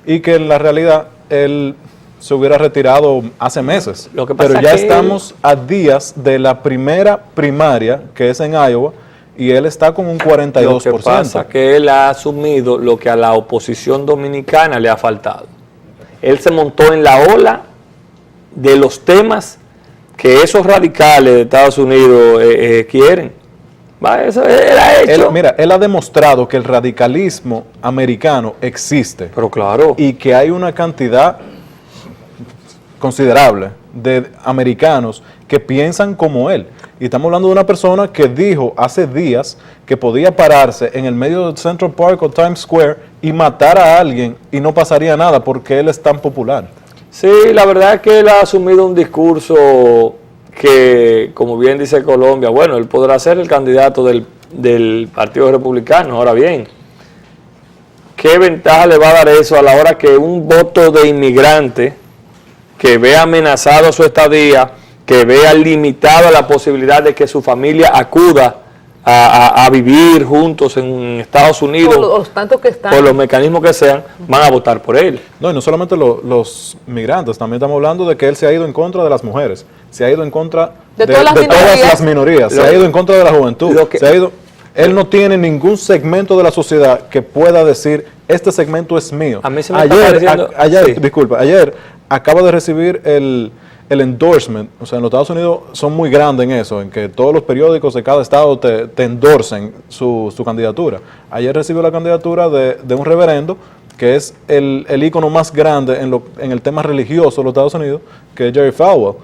y que en la realidad él se hubiera retirado hace meses. Lo que pasa Pero ya es que estamos a días de la primera primaria, que es en Iowa, y él está con un 42%. Lo que pasa es que él ha asumido lo que a la oposición dominicana le ha faltado. Él se montó en la ola de los temas que esos radicales de Estados Unidos quieren. Va, eso él ha hecho. Él ha demostrado que el radicalismo americano existe. Pero claro. Y que hay una cantidad considerable de americanos que piensan como él. Y estamos hablando de una persona que dijo hace días que podía pararse en el medio de Central Park o Times Square y matar a alguien y no pasaría nada porque él es tan popular. Sí, la verdad es que él ha asumido un discurso que, como bien dice Colombia, bueno, él podrá ser el candidato del Partido Republicano. Ahora bien, ¿qué ventaja le va a dar eso a la hora que un voto de inmigrante que vea amenazado su estadía, que vea limitada la posibilidad de que su familia acuda a vivir juntos en Estados Unidos, Por los tantos que están. por los mecanismos que sean, van a votar por él? No, y no solamente los migrantes, también estamos hablando de que él se ha ido en contra de las mujeres, se ha ido en contra De todas las minorías, se ha ido en contra de la juventud, él no tiene ningún segmento de la sociedad que pueda decir, este segmento es mío. A mí se me está pareciendo... Sí. Ayer acaba de recibir el endorsement, o sea, en los Estados Unidos son muy grandes en eso, en que todos los periódicos de cada estado te endorsen su candidatura. Ayer recibió la candidatura de un reverendo que es el ícono más grande en el tema religioso de los Estados Unidos, que es Jerry Falwell.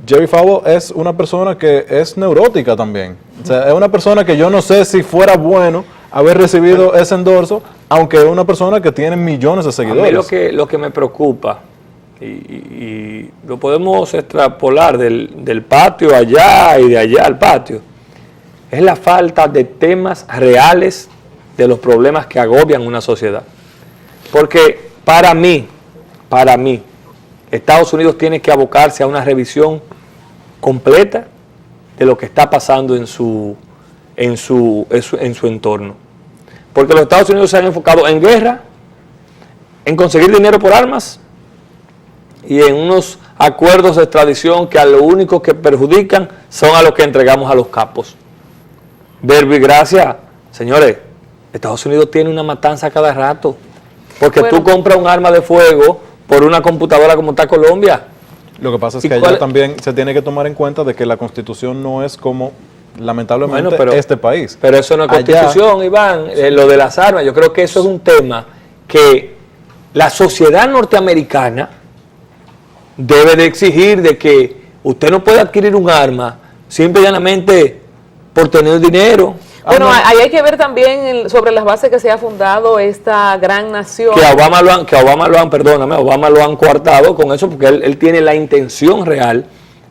Jerry Falwell es una persona que es neurótica también. O sea, es una persona que yo no sé si fuera bueno haber recibido ese endorso, aunque es una persona que tiene millones de seguidores. A mí lo que me preocupa, y lo podemos extrapolar del patio allá y de allá al patio, es la falta de temas reales de los problemas que agobian una sociedad. Porque para mí, Estados Unidos tiene que abocarse a una revisión completa de lo que está pasando en su entorno. Porque los Estados Unidos se han enfocado en guerra, en conseguir dinero por armas y en unos acuerdos de extradición que a lo único que perjudican son a los que entregamos a los capos. Verbo y gracia, señores, Estados Unidos tiene una matanza cada rato. Porque tú compras un arma de fuego por una computadora como está Colombia. Lo que pasa es que allá también se tiene que tomar en cuenta de que la Constitución no es como, lamentablemente, este país. Pero eso no es Constitución, Iván, lo de las armas. Yo creo que eso es un tema que la sociedad norteamericana debe de exigir, de que usted no puede adquirir un arma simple y llanamente por tener dinero. Bueno, ahí hay que ver también sobre las bases que se ha fundado esta gran nación. Que a Obama lo han coartado con eso, porque él tiene la intención real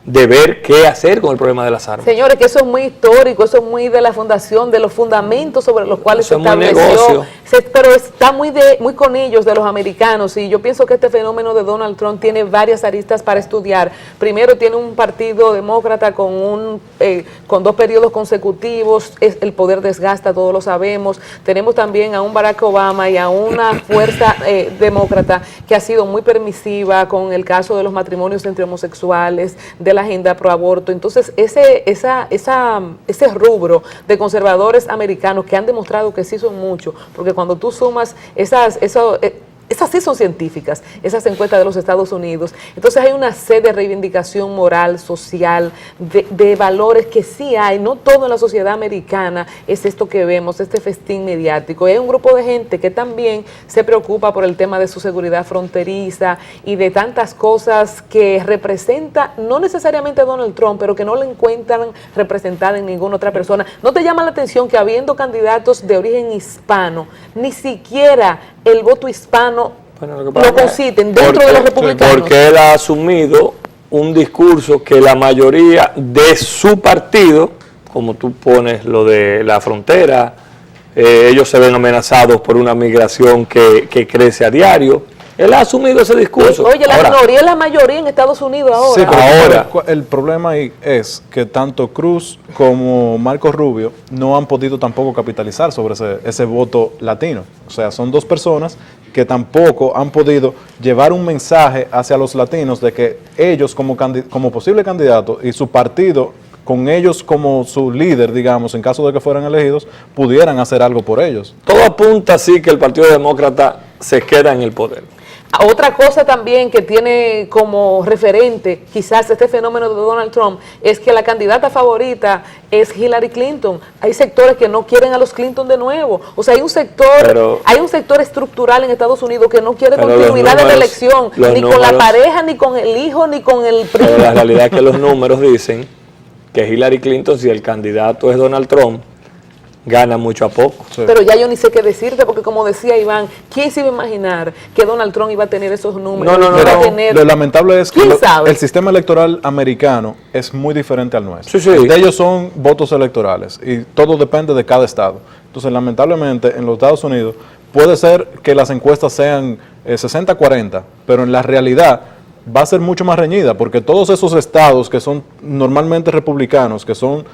de ver qué hacer con el problema de las armas. Señores, que eso es muy histórico, eso es muy de la fundación, de los fundamentos sobre los cuales se estableció. Pero está muy con ellos, de los americanos, y yo pienso que este fenómeno de Donald Trump tiene varias aristas para estudiar. Primero, tiene un partido demócrata con 2 periodos consecutivos, el poder desgasta, todos lo sabemos. Tenemos también a un Barack Obama y a una fuerza demócrata que ha sido muy permisiva con el caso de los matrimonios entre homosexuales, de la agenda pro aborto. Entonces, ese rubro de conservadores americanos que han demostrado que sí son muchos, porque cuando tú sumas esas sí son científicas, esas encuestas de los Estados Unidos. Entonces hay una sed de reivindicación moral, social, de valores que sí hay. No todo en la sociedad americana es esto que vemos, este festín mediático. Y hay un grupo de gente que también se preocupa por el tema de su seguridad fronteriza y de tantas cosas que representa, no necesariamente Donald Trump, pero que no le encuentran representada en ninguna otra persona. ¿No te llama la atención que habiendo candidatos de origen hispano, ni siquiera el voto hispano Bueno, lo que lo conciten dentro de los republicanos. Porque él ha asumido un discurso que la mayoría de su partido, como tú pones lo de la frontera, ellos se ven amenazados por una migración que crece a diario. Él ha asumido ese discurso. Oye, la minoría es la mayoría en Estados Unidos ahora. Sí, pero Ahora. el problema ahí es que tanto Cruz como Marco Rubio no han podido tampoco capitalizar sobre ese voto latino. O sea, son dos personas que tampoco han podido llevar un mensaje hacia los latinos de que ellos como posible candidato y su partido con ellos como su líder, digamos, en caso de que fueran elegidos, pudieran hacer algo por ellos. Todo apunta así que el Partido Demócrata se queda en el poder. Otra cosa también que tiene como referente quizás este fenómeno de Donald Trump es que la candidata favorita es Hillary Clinton. Hay sectores que no quieren a los Clinton de nuevo. O sea, hay un sector estructural en Estados Unidos que no quiere continuidad de la elección, ni con la pareja, ni con el hijo, ni con el primo. Pero la realidad es que los números dicen que Hillary Clinton, si el candidato es Donald Trump, gana mucho a poco. Sí. Pero ya yo ni sé qué decirte, porque como decía Iván, ¿quién se iba a imaginar que Donald Trump iba a tener esos números? Lo lamentable es que sabe? el sistema electoral americano es muy diferente al nuestro. Sí, sí. El de ellos son votos electorales y todo depende de cada estado. Entonces, lamentablemente, en los Estados Unidos puede ser que las encuestas sean 60-40, pero en la realidad va a ser mucho más reñida, porque todos esos estados que son normalmente republicanos, que son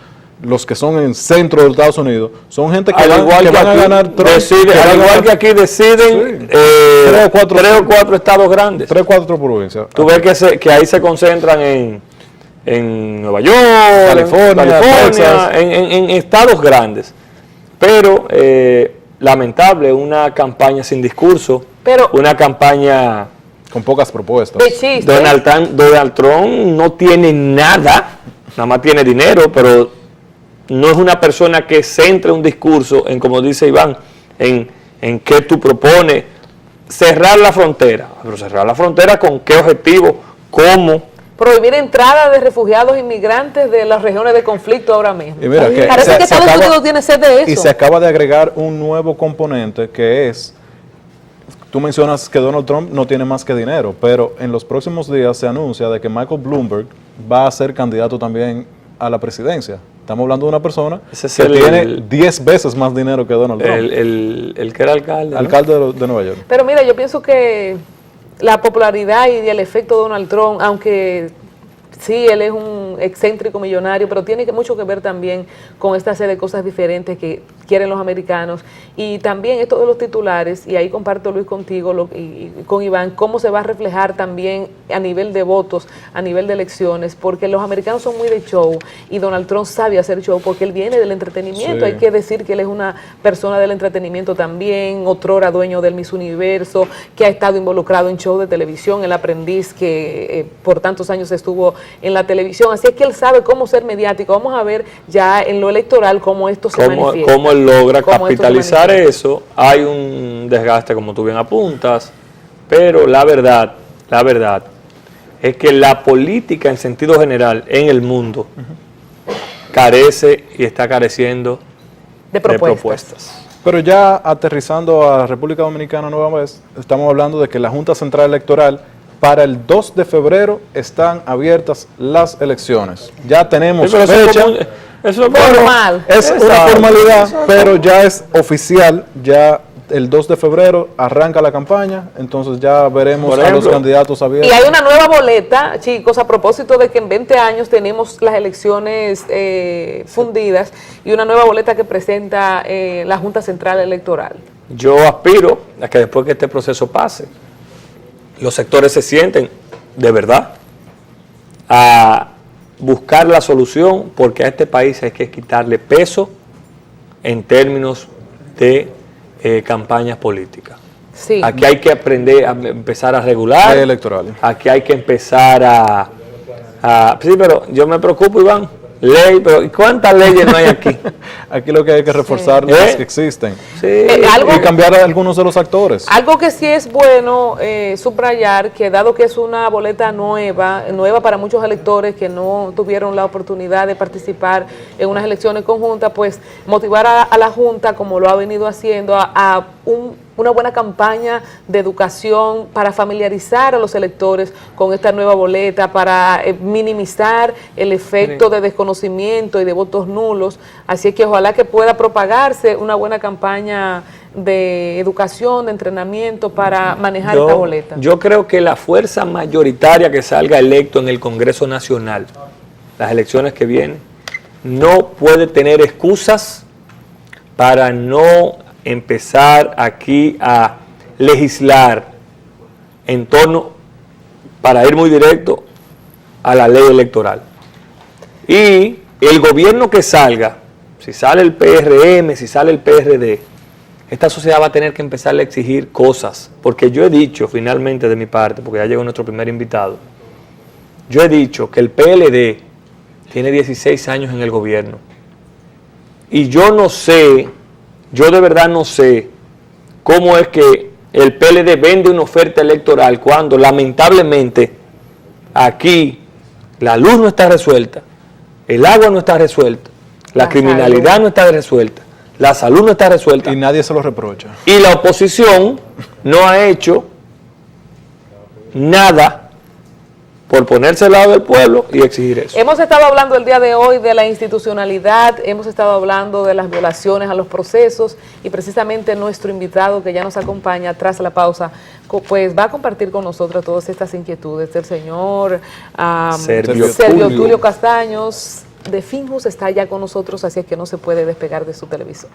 los que son en centro de Estados Unidos, son gente que van a ganar al igual que aquí deciden 3 o 4 estados grandes. 3 o 4 provincias. Tú ves que ahí se concentran en Nueva York, California, Texas, en estados grandes. Pero lamentable, una campaña sin discurso, una campaña con pocas propuestas. De chiste. Donald Trump no tiene nada más tiene dinero, pero no es una persona que centre un discurso en, como dice Iván, en qué tú propones. Cerrar la frontera. Pero cerrar la frontera ¿con qué objetivo? ¿Cómo? Prohibir entrada de refugiados inmigrantes de las regiones de conflicto ahora mismo. Y mira, parece que Estados Unidos tiene sed de eso. Y se acaba de agregar un nuevo componente que es, tú mencionas que Donald Trump no tiene más que dinero, pero en los próximos días se anuncia de que Michael Bloomberg va a ser candidato también a la presidencia. Estamos hablando de una persona que tiene 10 veces más dinero que Donald Trump. El que era alcalde, ¿no? Alcalde de Nueva York. Pero mira, yo pienso que la popularidad y el efecto de Donald Trump, aunque sí, él es un excéntrico millonario, pero tiene mucho que ver también con esta serie de cosas diferentes que quieren los americanos. Y también esto de los titulares, y ahí comparto, Luis, contigo y con Iván, cómo se va a reflejar también a nivel de votos, a nivel de elecciones, porque los americanos son muy de show y Donald Trump sabe hacer show porque él viene del entretenimiento. Sí. Hay que decir que él es una persona del entretenimiento también, otrora dueño del Miss Universo, que ha estado involucrado en show de televisión, El Aprendiz, que por tantos años estuvo en la televisión, así es que él sabe cómo ser mediático. Vamos a ver ya en lo electoral cómo esto se manifiesta. Cómo él logra capitalizar eso. Hay un desgaste, como tú bien apuntas, pero la verdad es que la política en sentido general en el mundo carece y está careciendo de propuestas. Pero ya aterrizando a la República Dominicana nueva vez, estamos hablando de que la Junta Central Electoral para el 2 de febrero están abiertas las elecciones. Ya tenemos fecha. Eso es formal. Es una formalidad, pero ya es oficial. Ya el 2 de febrero arranca la campaña, entonces ya veremos a los candidatos abiertos. Y hay una nueva boleta, chicos, a propósito de que en 20 años tenemos las elecciones fundidas, y una nueva boleta que presenta la Junta Central Electoral. Yo aspiro a que después que este proceso pase, los sectores se sienten de verdad a buscar la solución, porque a este país hay que quitarle peso en términos de campañas políticas. Sí. Aquí hay que aprender a empezar a regular. Ley electoral. Aquí hay que empezar a sí, pero yo me preocupo, Iván. Ley, pero ¿cuántas leyes no hay aquí? Aquí lo que hay que reforzar las que existen. Sí. Y cambiar a algunos de los actores. Algo que sí es bueno subrayar, que dado que es una boleta nueva para muchos electores que no tuvieron la oportunidad de participar en unas elecciones conjuntas, pues motivar a la Junta, como lo ha venido haciendo, a un una buena campaña de educación para familiarizar a los electores con esta nueva boleta, para minimizar el efecto de desconocimiento y de votos nulos. Así es que ojalá que pueda propagarse una buena campaña de educación, de entrenamiento para manejar esta boleta. Yo creo que la fuerza mayoritaria que salga electo en el Congreso Nacional, las elecciones que vienen, no puede tener excusas para no empezar aquí a legislar en torno, para ir muy directo, a la ley electoral. Y el gobierno que salga, si sale el PRM, si sale el PRD, esta sociedad va a tener que empezar a exigir cosas, porque yo he dicho finalmente de mi parte, porque ya llegó nuestro primer invitado, yo he dicho que el PLD tiene 16 años en el gobierno, y yo no sé, yo de verdad no sé cómo es que el PLD vende una oferta electoral cuando lamentablemente aquí la luz no está resuelta, el agua no está resuelta, la criminalidad no está resuelta, la salud no está resuelta. Y nadie se lo reprocha. Y la oposición no ha hecho nada por ponerse al lado del pueblo y exigir eso. Hemos estado hablando el día de hoy de la institucionalidad, hemos estado hablando de las violaciones a los procesos y precisamente nuestro invitado que ya nos acompaña tras la pausa, pues va a compartir con nosotros todas estas inquietudes del señor Servio Tulio Castaños de Finjus, está ya con nosotros, así es que no se puede despegar de su televisor.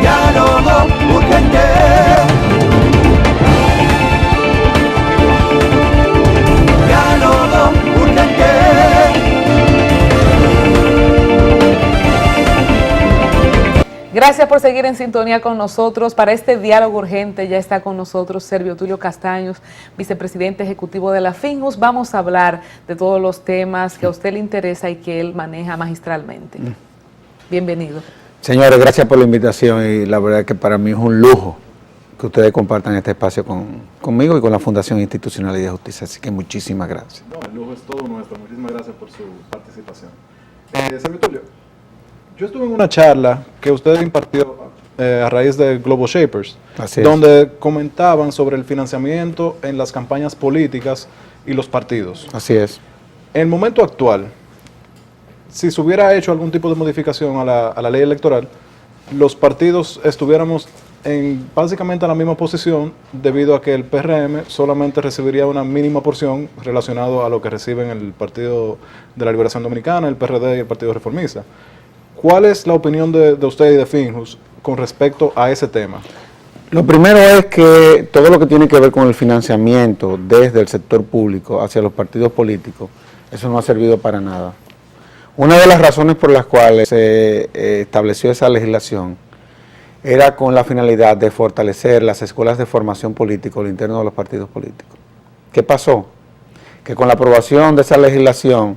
Diálogo urgente. Diálogo urgente. Gracias por seguir en sintonía con nosotros. Para este diálogo urgente ya está con nosotros Servio Tulio Castaños, vicepresidente ejecutivo de la Finjus. Vamos a hablar de todos los temas que a usted le interesa y que él maneja magistralmente. Bienvenido. Señores, gracias por la invitación y la verdad es que para mí es un lujo que ustedes compartan este espacio conmigo y con la Fundación Institucionalidad de Justicia, así que muchísimas gracias. No, el lujo es todo nuestro, muchísimas gracias por su participación. Servio Tulio, yo estuve en una charla que usted impartió a raíz de Global Shapers, donde comentaban sobre el financiamiento en las campañas políticas y los partidos. Así es. En el momento actual, si se hubiera hecho algún tipo de modificación a la ley electoral, los partidos estuviéramos básicamente en la misma posición debido a que el PRM solamente recibiría una mínima porción relacionado a lo que reciben el Partido de la Liberación Dominicana, el PRD y el Partido Reformista. ¿Cuál es la opinión de usted y de Finjus con respecto a ese tema? Lo primero es que todo lo que tiene que ver con el financiamiento desde el sector público hacia los partidos políticos, eso no ha servido para nada. Una de las razones por las cuales se estableció esa legislación era con la finalidad de fortalecer las escuelas de formación política al interno de los partidos políticos. ¿Qué pasó? Que con la aprobación de esa legislación,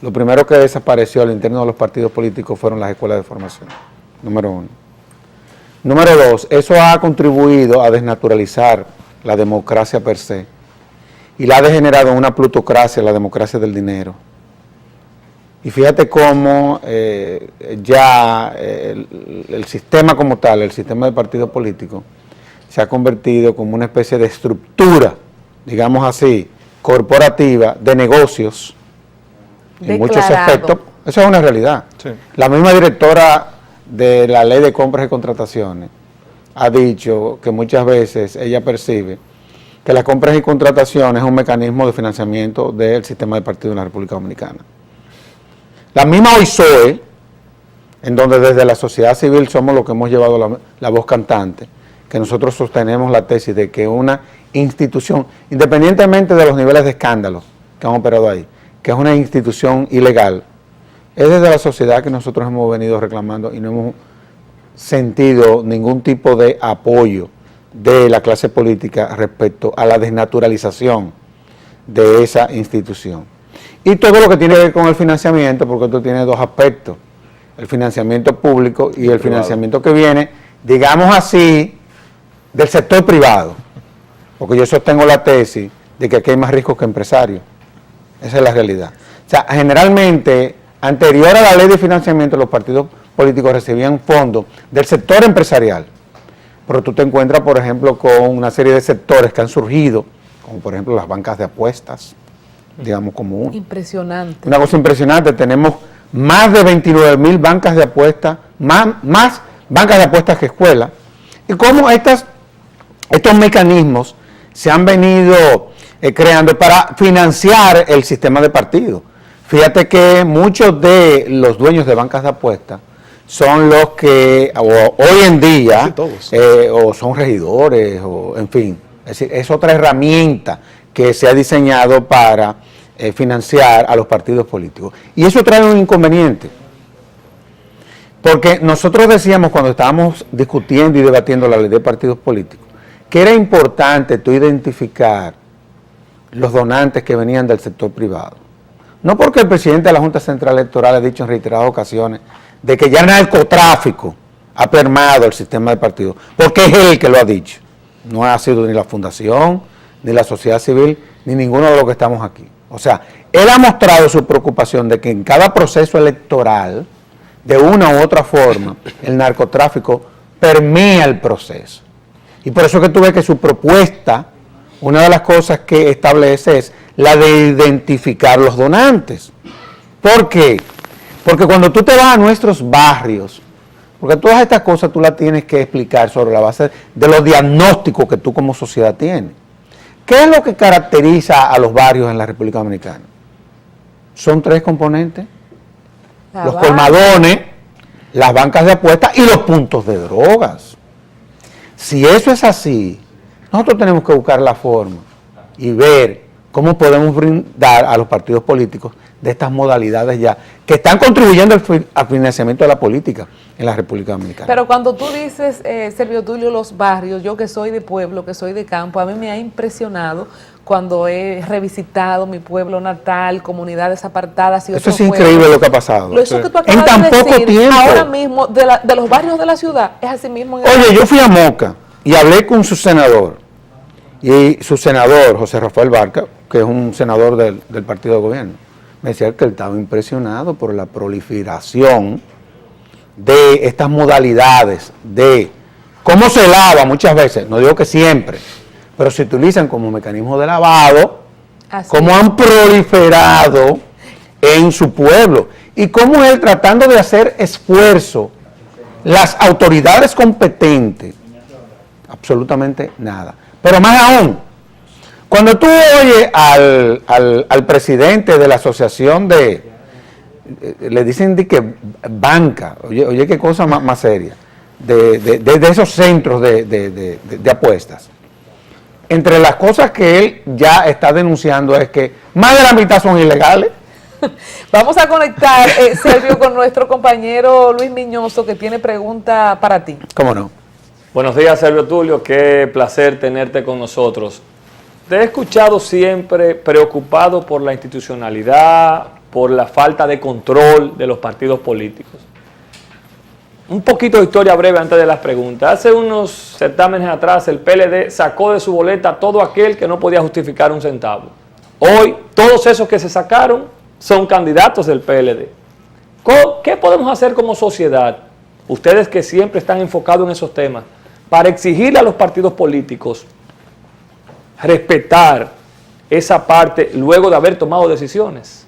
lo primero que desapareció al interno de los partidos políticos fueron las escuelas de formación, número uno. Número dos, eso ha contribuido a desnaturalizar la democracia per se y la ha degenerado en una plutocracia, la democracia del dinero. Y fíjate cómo ya el sistema como tal, el sistema de partido político, se ha convertido como una especie de estructura, digamos así, corporativa, de negocios, en muchos aspectos. Eso es una realidad. Sí. La misma directora de la Ley de Compras y Contrataciones ha dicho que muchas veces ella percibe que las compras y contrataciones es un mecanismo de financiamiento del sistema de partido en la República Dominicana. La misma OISOE, en donde desde la sociedad civil somos los que hemos llevado la voz cantante, que nosotros sostenemos la tesis de que una institución, independientemente de los niveles de escándalos que han operado ahí, que es una institución ilegal, es desde la sociedad que nosotros hemos venido reclamando y no hemos sentido ningún tipo de apoyo de la clase política respecto a la desnaturalización de esa institución. Y todo lo que tiene que ver con el financiamiento, porque esto tiene dos aspectos, el financiamiento público y el financiamiento que viene, digamos así, del sector privado, porque yo sostengo la tesis de que aquí hay más ricos que empresarios, esa es la realidad. O sea, generalmente anterior a la ley de financiamiento, los partidos políticos recibían fondos del sector empresarial. Pero tú te encuentras, por ejemplo, con una serie de sectores que han surgido, como por ejemplo las bancas de apuestas, digamos como una. Impresionante. Una cosa impresionante, tenemos más de 29,000 bancas de apuestas, más bancas de apuestas que escuelas, y cómo estos mecanismos se han venido creando para financiar el sistema de partidos. Fíjate que muchos de los dueños de bancas de apuestas son los que hoy en día, sí, todos. O son regidores, o en fin, es decir, es otra herramienta que se ha diseñado para financiar a los partidos políticos. Y eso trae un inconveniente, porque nosotros decíamos cuando estábamos discutiendo y debatiendo la ley de partidos políticos, que era importante tú identificar los donantes que venían del sector privado. No porque el presidente de la Junta Central Electoral ha dicho en reiteradas ocasiones de que ya el narcotráfico ha permeado el sistema de partidos, porque es él que lo ha dicho. No ha sido ni la fundación, ni la sociedad civil, ni ninguno de los que estamos aquí. O sea, él ha mostrado su preocupación de que en cada proceso electoral, de una u otra forma, el narcotráfico permea el proceso. Y por eso que tú ves que su propuesta, una de las cosas que establece es la de identificar los donantes. ¿Por qué? Porque cuando tú te vas a nuestros barrios, porque todas estas cosas tú las tienes que explicar sobre la base de los diagnósticos que tú como sociedad tienes. ¿Qué es lo que caracteriza a los barrios en la República Dominicana? Son 3 componentes: los colmadones, las bancas de apuestas y los puntos de drogas. Si eso es así, nosotros tenemos que buscar la forma y ver cómo podemos brindar a los partidos políticos de estas modalidades ya, que están contribuyendo al financiamiento de la política en la República Dominicana. Pero cuando tú dices, Servio Tulio, los barrios, yo que soy de pueblo, que soy de campo, a mí me ha impresionado cuando he revisitado mi pueblo natal, comunidades apartadas y eso otros es increíble pueblos. lo que ha pasado. Eso que tú En acabas tan de poco decir, tiempo. ahora mismo, de los barrios de la ciudad, es así mismo. Oye, yo fui a Moca y hablé con su senador, y su senador, José Rafael Barca, que es un senador del partido de gobierno, me decía que él estaba impresionado por la proliferación de estas modalidades, de cómo se lava muchas veces, no digo que siempre, pero se utilizan como mecanismo de lavado, Así cómo es. han proliferado en su pueblo, y cómo él, tratando de hacer esfuerzo, las autoridades competentes, absolutamente nada. Pero más aún, cuando tú oyes al presidente de la asociación le dicen de que banca, oye qué cosa más seria, de esos centros de apuestas. Entre las cosas que él ya está denunciando es que más de la mitad son ilegales. Vamos a conectar, Servio, con nuestro compañero Luis Miñoso, que tiene pregunta para ti. ¿Cómo no? Buenos días, Servio Tulio, qué placer tenerte con nosotros. Te he escuchado siempre preocupado por la institucionalidad, por la falta de control de los partidos políticos. Un poquito de historia breve antes de las preguntas. Hace unos certámenes atrás el PLD sacó de su boleta a todo aquel que no podía justificar un centavo. Hoy todos esos que se sacaron son candidatos del PLD. ¿Qué podemos hacer como sociedad, ustedes que siempre están enfocados en esos temas, para exigirle a los partidos políticos respetar esa parte luego de haber tomado decisiones?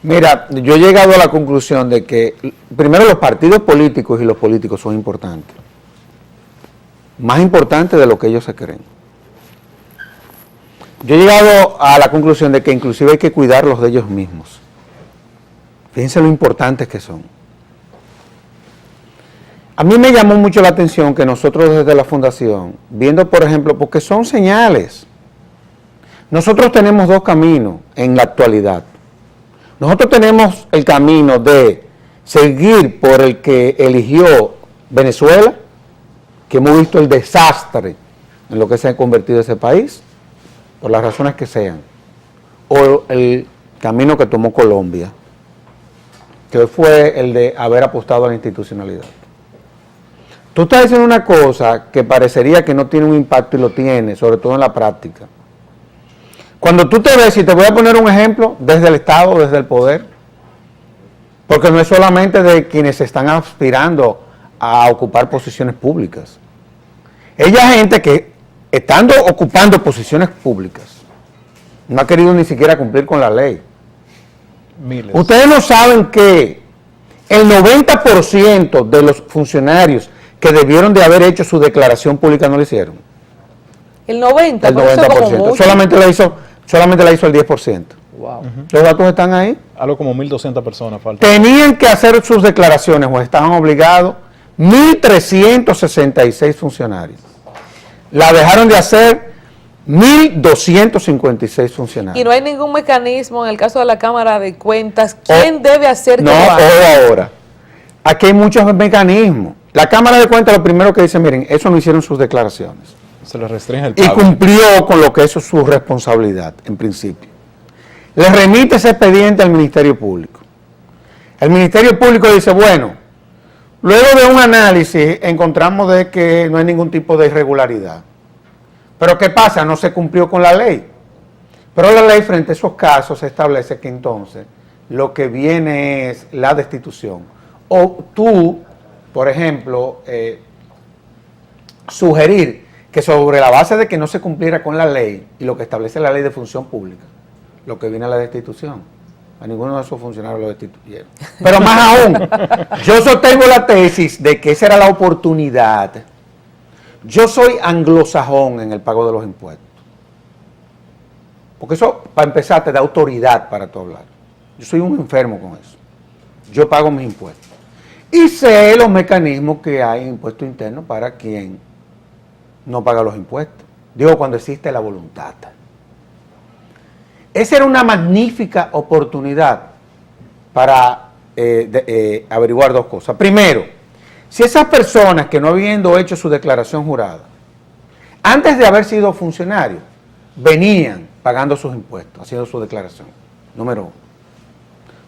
Mira, yo he llegado a la conclusión de que, primero, los partidos políticos y los políticos son importantes. Más importantes de lo que ellos se creen. Yo he llegado a la conclusión de que inclusive hay que cuidarlos de ellos mismos. Fíjense lo importantes que son. A mí me llamó mucho la atención que nosotros desde la Fundación, viendo por ejemplo, porque son señales, nosotros tenemos 2 caminos en la actualidad. Nosotros tenemos el camino de seguir por el que eligió Venezuela, que hemos visto el desastre en lo que se ha convertido ese país, por las razones que sean, o el camino que tomó Colombia, que fue el de haber apostado a la institucionalidad. Tú estás diciendo una cosa que parecería que no tiene un impacto y lo tiene, sobre todo en la práctica. Cuando tú te ves, y te voy a poner un ejemplo, desde el Estado, desde el poder, Porque no es solamente de quienes están aspirando a ocupar posiciones públicas. Ella gente que, estando ocupando posiciones públicas, no ha querido ni siquiera cumplir con la ley. Miles. Ustedes no saben que el 90% de los funcionarios que debieron de haber hecho su declaración pública no lo hicieron. El 90%, El por eso es como 90%. mucho. Solamente la hizo el 10%. Wow. Los datos están ahí. Algo como 1.200 personas faltan. Tenían que hacer sus declaraciones o estaban obligados 1.366 funcionarios. La dejaron de hacer 1.256 funcionarios. Y no hay ningún mecanismo en el caso de la Cámara de Cuentas. ¿Quién debe hacer que No, lo haga? ojo ahora. Aquí hay muchos mecanismos. La Cámara de Cuentas lo primero que dice, miren, eso no hicieron sus declaraciones. Se les restringe el Y pago. cumplió con lo que eso es su responsabilidad, en principio. Le remite ese expediente al Ministerio Público. El Ministerio Público dice, bueno, luego de un análisis encontramos de que no hay ningún tipo de irregularidad. Pero ¿qué pasa? No se cumplió con la ley. Pero la ley frente a esos casos establece que entonces lo que viene es la destitución. O tú, por ejemplo, sugerir que sobre la base de que no se cumpliera con la ley y lo que establece la ley de función pública, lo que viene es la destitución. A ninguno de esos funcionarios lo destituyeron. Pero más aún, yo sostengo la tesis de que esa era la oportunidad. Yo soy anglosajón en el pago de los impuestos. Porque eso, para empezar, te da autoridad para tu hablar. Yo soy un enfermo con eso. Yo pago mis impuestos. Y sé los mecanismos que hay en impuesto interno para quien no paga los impuestos. Digo, cuando existe la voluntad. Esa era una magnífica oportunidad para averiguar dos cosas. Primero, si esas personas que no habiendo hecho su declaración jurada, antes de haber sido funcionarios, venían pagando sus impuestos, haciendo su declaración, número uno.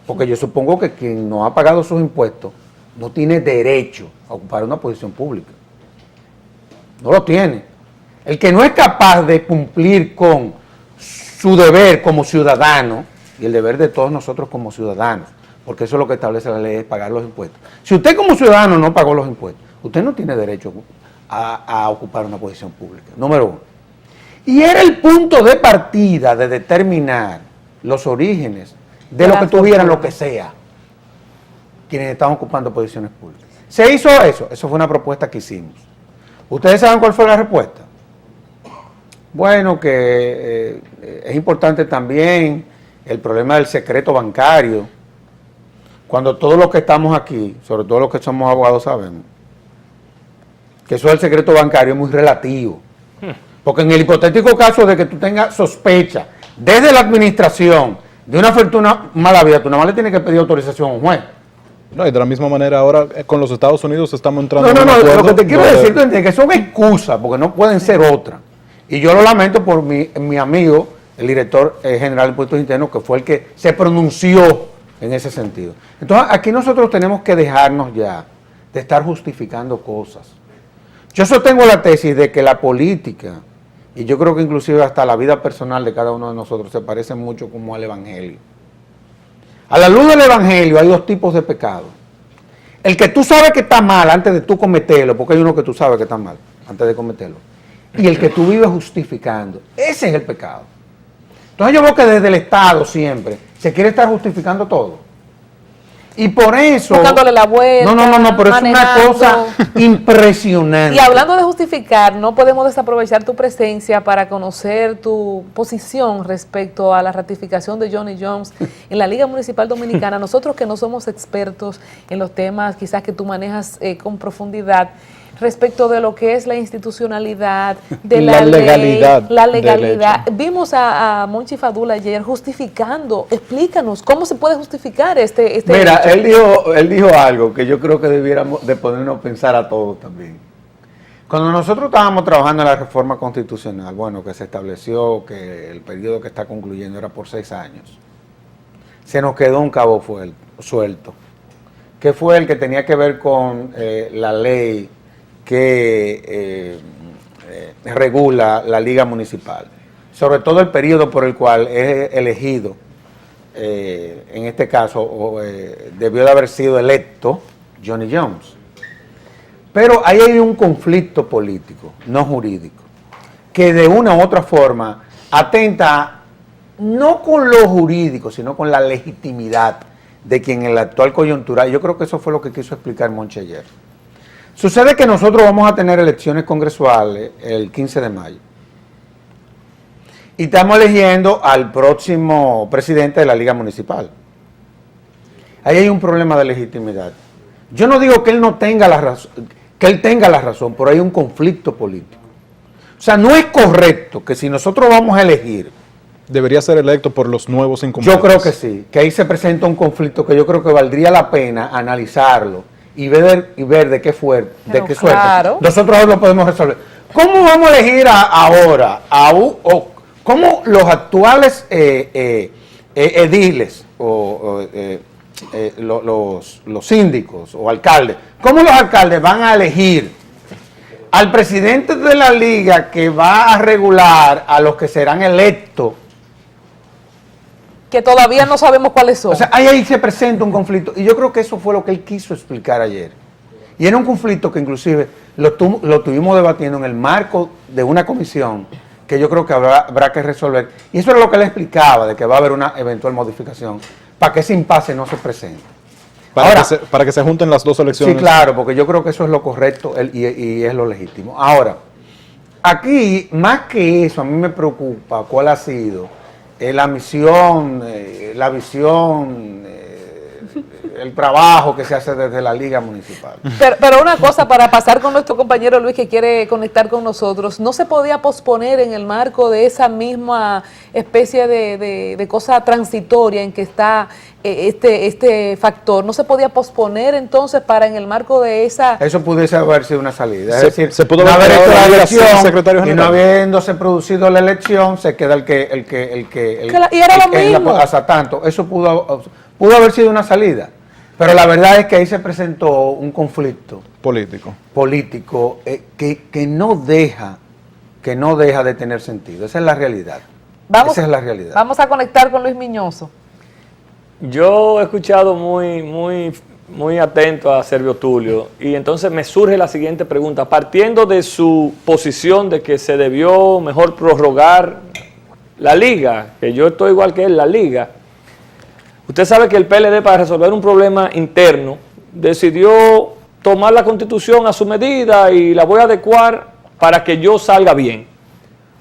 Porque yo supongo que quien no ha pagado sus impuestos no tiene derecho a ocupar una posición pública. No lo tiene. El que no es capaz de cumplir con su deber como ciudadano, y el deber de todos nosotros como ciudadanos, porque eso es lo que establece la ley, es pagar los impuestos. Si usted como ciudadano no pagó los impuestos, usted no tiene derecho a ocupar una posición pública, número uno. Y era el punto de partida de determinar los orígenes de lo que tuvieran, lo que sea, quienes estaban ocupando posiciones públicas. ¿Se hizo eso? Eso fue una propuesta que hicimos. ¿Ustedes saben cuál fue la respuesta? Bueno, que es importante también el problema del secreto bancario. Cuando todos los que estamos aquí, sobre todo los que somos abogados, sabemos que eso del secreto bancario es muy relativo. Porque en el hipotético caso de que tú tengas sospecha desde la administración de una fortuna mala vida, tú nada más le tienes que pedir autorización a un juez. No, y de la misma manera ahora con los Estados Unidos estamos entrando No, en un acuerdo lo que te quiero donde- decir es que son excusas, porque no pueden ser otras. Y yo lo lamento por mi amigo, el director general de Impuestos Internos, que fue el que se pronunció en ese sentido. Entonces, aquí nosotros tenemos que dejarnos ya de estar justificando cosas. Yo sostengo la tesis de que la política, y yo creo que inclusive hasta la vida personal de cada uno de nosotros, se parece mucho como al Evangelio. A la luz del Evangelio hay dos tipos de pecado. El que tú sabes que está mal antes de tú cometerlo, porque hay uno que tú sabes que está mal antes de cometerlo, y el que tú vives justificando. Ese es el pecado. Entonces yo veo que desde el Estado siempre se quiere estar justificando todo. Y por eso... Buscándole la vuelta, No, pero es una manejando. cosa impresionante. Y hablando de justificar, no podemos desaprovechar tu presencia para conocer tu posición respecto a la ratificación de Johnny Jones en la Liga Municipal Dominicana. Nosotros que no somos expertos en los temas quizás que tú manejas con profundidad, respecto de lo que es la institucionalidad, de La ley, legalidad la del legalidad. Vimos a Monchi Fadula ayer justificando. Explícanos, ¿cómo se puede justificar este Mira, hecho? él dijo algo que yo creo que debiéramos de ponernos a pensar a todos también. Cuando nosotros estábamos trabajando en la reforma constitucional, bueno, que se estableció que el periodo que está concluyendo era por 6 años, se nos quedó un cabo suelto, que fue el que tenía que ver con la ley que regula la liga municipal, sobre todo el periodo por el cual es elegido en este caso, debió de haber sido electo Johnny Jones. Pero ahí hay un conflicto político, no jurídico, que de una u otra forma atenta no con lo jurídico, sino con la legitimidad de quien en la actual coyuntura, yo creo que eso fue lo que quiso explicar Monchi ayer. Sucede que nosotros vamos a tener elecciones congresuales el 15 de mayo. Y estamos eligiendo al próximo presidente de la Liga Municipal. Ahí hay un problema de legitimidad. Yo no digo que él no tenga la razón, que él tenga la razón, pero hay un conflicto político. O sea, no es correcto que si nosotros vamos a elegir... Debería ser electo por los nuevos incumbentes. Yo creo que sí, que ahí se presenta un conflicto que yo creo que valdría la pena analizarlo y ver de qué suerte claro. nosotros lo podemos resolver. ¿Cómo vamos a elegir ahora cómo los actuales ediles los síndicos o alcaldes, cómo los alcaldes van a elegir al presidente de la liga que va a regular a los que serán electos? Que todavía no sabemos cuáles son. O sea, ahí se presenta un conflicto. Y yo creo que eso fue lo que él quiso explicar ayer. Y era un conflicto que inclusive lo tuvimos debatiendo en el marco de una comisión que yo creo que habrá que resolver. Y eso era lo que él explicaba, de que va a haber una eventual modificación, para que ese impasse no se presente. Para que se junten las dos elecciones. Sí, claro, porque yo creo que eso es lo correcto y es lo legítimo. Ahora, aquí, más que eso, a mí me preocupa cuál ha sido la misión, la visión, el trabajo que se hace desde la Liga Municipal. Pero una cosa, para pasar con nuestro compañero Luis que quiere conectar con nosotros, ¿no se podía posponer en el marco de esa misma especie de cosa transitoria en que está este factor? ¿No se podía posponer entonces para en el marco de esa... Eso pudiese haber sido una salida. Es decir, se pudo no haber hecho la elección secretario y no general. habiéndose producido la elección, se queda el que y era lo mismo. hasta tanto. Eso pudo haber sido una salida. Pero la verdad es que ahí se presentó un conflicto político que no deja de tener sentido. Esa es la realidad. Esa es la realidad. Vamos a conectar con Luis Miñoso. Yo he escuchado muy atento a Servio Tulio y entonces me surge la siguiente pregunta. Partiendo de su posición de que se debió mejor prorrogar la liga, que yo estoy igual que él, la liga, usted sabe que el PLD, para resolver un problema interno, decidió tomar la Constitución a su medida y la voy a adecuar para que yo salga bien.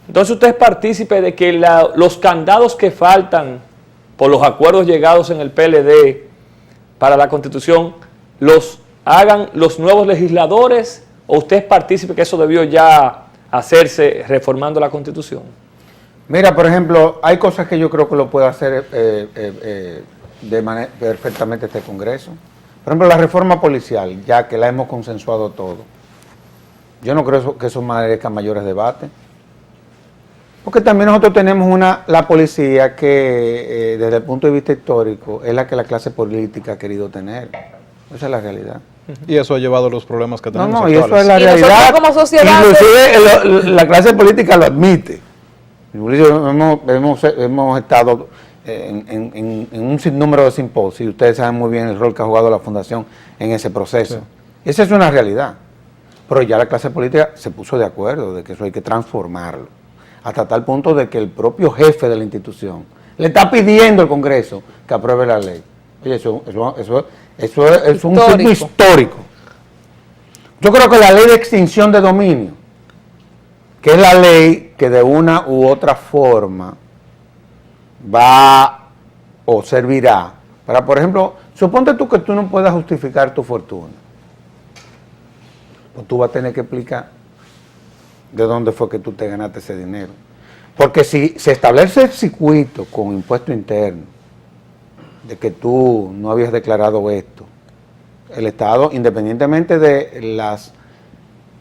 Entonces usted es partícipe de que los candados que faltan por los acuerdos llegados en el PLD para la Constitución, los hagan los nuevos legisladores, o usted es partícipe que eso debió ya hacerse reformando la Constitución. Mira, por ejemplo, hay cosas que yo creo que lo puede hacer de manera perfectamente este Congreso. Por ejemplo, la reforma policial, ya que la hemos consensuado todo. Yo no creo que eso merezca mayores debates. Porque también nosotros tenemos la policía que desde el punto de vista histórico es la que la clase política ha querido tener. Esa es la realidad. Y eso ha llevado a los problemas que tenemos y actuales. eso es la Y realidad. nosotros como sociedad... Inclusive la clase política lo admite. Hemos estado en un sinnúmero de simposios y ustedes saben muy bien el rol que ha jugado la Fundación en ese proceso. Sí. Esa es una realidad. Pero ya la clase política se puso de acuerdo de que eso hay que transformarlo. Hasta tal punto de que el propio jefe de la institución le está pidiendo al Congreso que apruebe la ley. Oye, eso es un signo histórico. Yo creo que la ley de extinción de dominio, que es la ley que de una u otra forma va o servirá para, por ejemplo, suponte tú que tú no puedas justificar tu fortuna. Pues tú vas a tener que explicar de dónde fue que tú te ganaste ese dinero. Porque si se establece el circuito con impuesto interno, de que tú no habías declarado esto, el Estado, independientemente de las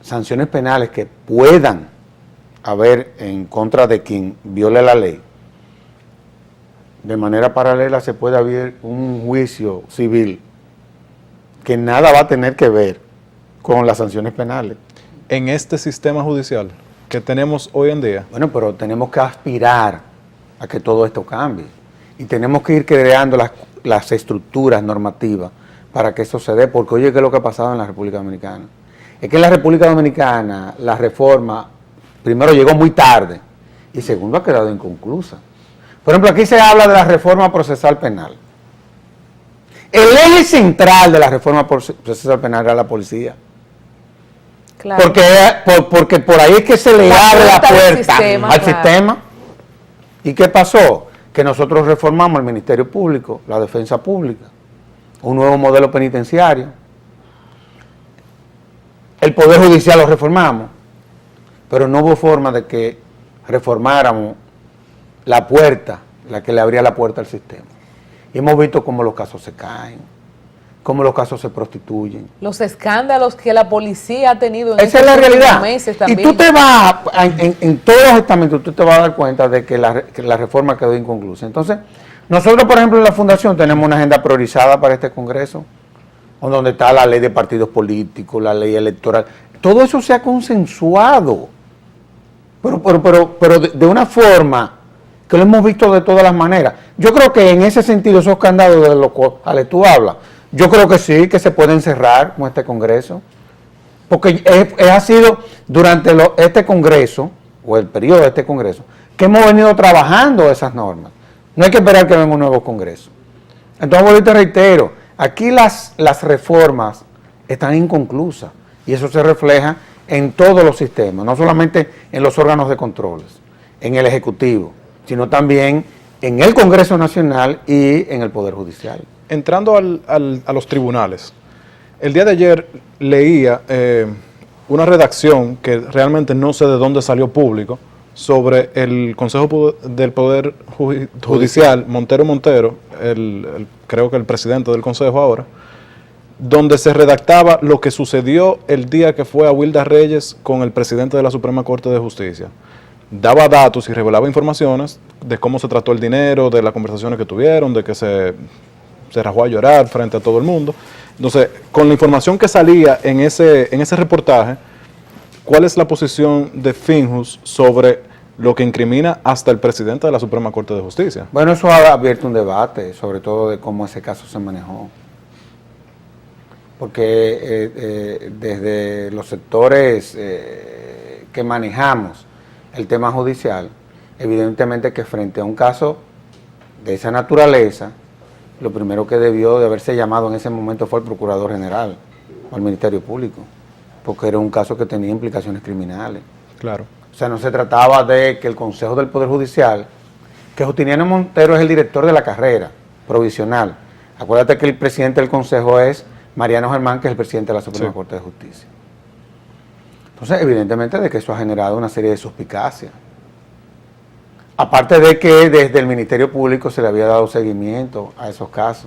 sanciones penales que puedan haber en contra de quien viole la ley, de manera paralela se puede abrir un juicio civil que nada va a tener que ver con las sanciones penales. En este sistema judicial que tenemos hoy en día. Bueno, pero tenemos que aspirar a que todo esto cambie. Y tenemos que ir creando las estructuras normativas para que eso se dé, porque oye, ¿qué es lo que ha pasado en la República Dominicana? Es que en la República Dominicana la reforma, primero, llegó muy tarde y segundo, ha quedado inconclusa. Por ejemplo, aquí se habla de la reforma procesal penal. El eje central de la reforma procesal penal era la policía. Claro. Porque por ahí es que se le abre la puerta al sistema. ¿Y qué pasó? Que nosotros reformamos el Ministerio Público, la Defensa Pública, un nuevo modelo penitenciario. El Poder Judicial lo reformamos, pero no hubo forma de que reformáramos la puerta, la que le abría la puerta al sistema. Y hemos visto cómo los casos se caen, cómo los casos se prostituyen. Los escándalos que la policía ha tenido en Esa es la realidad. meses también. Y tú te vas, en todos los estamentos, tú te vas a dar cuenta de que la reforma quedó inconclusa. Entonces, nosotros, por ejemplo, en la Fundación tenemos una agenda priorizada para este Congreso, donde está la ley de partidos políticos, la ley electoral. Todo eso se ha consensuado, pero de una forma que lo hemos visto de todas las maneras. Yo creo que en ese sentido, esos candados de los cuales tú hablas, yo creo que sí, que se pueden cerrar con este Congreso, porque ha sido durante este Congreso, o el periodo de este Congreso, que hemos venido trabajando esas normas. No hay que esperar que venga un nuevo Congreso. Entonces, bueno, te reitero, aquí las reformas están inconclusas, y eso se refleja en todos los sistemas, no solamente en los órganos de controles, en el Ejecutivo, sino también en el Congreso Nacional y en el Poder Judicial. Entrando a los tribunales, el día de ayer leía una redacción que realmente no sé de dónde salió público sobre el Consejo del Poder Judicial, Montero, creo que el presidente del Consejo ahora, donde se redactaba lo que sucedió el día que fue a Wilda Reyes con el presidente de la Suprema Corte de Justicia. Daba datos y revelaba informaciones de cómo se trató el dinero, de las conversaciones que tuvieron, de que se rajó a llorar frente a todo el mundo. Entonces, con la información que salía en ese reportaje, ¿cuál es la posición de Finjus sobre lo que incrimina hasta el presidente de la Suprema Corte de Justicia? Bueno, eso ha abierto un debate, sobre todo de cómo ese caso se manejó. Porque desde los sectores que manejamos el tema judicial, evidentemente que frente a un caso de esa naturaleza, lo primero que debió de haberse llamado en ese momento fue el Procurador General o el Ministerio Público, porque era un caso que tenía implicaciones criminales. Claro. O sea, no se trataba de que el Consejo del Poder Judicial, que Justiniano Montero es el director de la carrera provisional. Acuérdate que el presidente del Consejo es Mariano Germán, que es el presidente de la Suprema Corte de Justicia. Entonces, evidentemente de que eso ha generado una serie de suspicacias. Aparte de que desde el Ministerio Público se le había dado seguimiento a esos casos.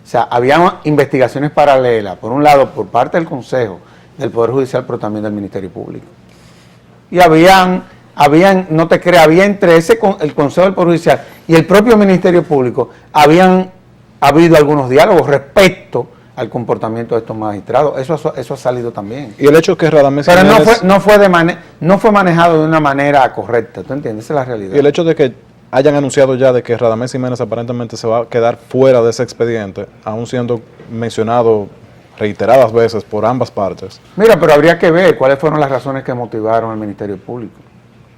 O sea, había investigaciones paralelas, por un lado, por parte del Consejo del Poder Judicial, pero también del Ministerio Público. Y habían no te creas, había entre el Consejo del Poder Judicial y el propio Ministerio Público, habían habido algunos diálogos respecto al comportamiento de estos magistrados. Eso ha salido también. Y el hecho que Radamés Pero Jiménez, no fue manejado de una manera correcta, ¿tú entiendes? Esa es la realidad. y el hecho de que hayan anunciado ya de que Radamés Jiménez aparentemente se va a quedar fuera de ese expediente, aún siendo mencionado reiteradas veces por ambas partes. Mira, pero habría que ver cuáles fueron las razones que motivaron al Ministerio Público,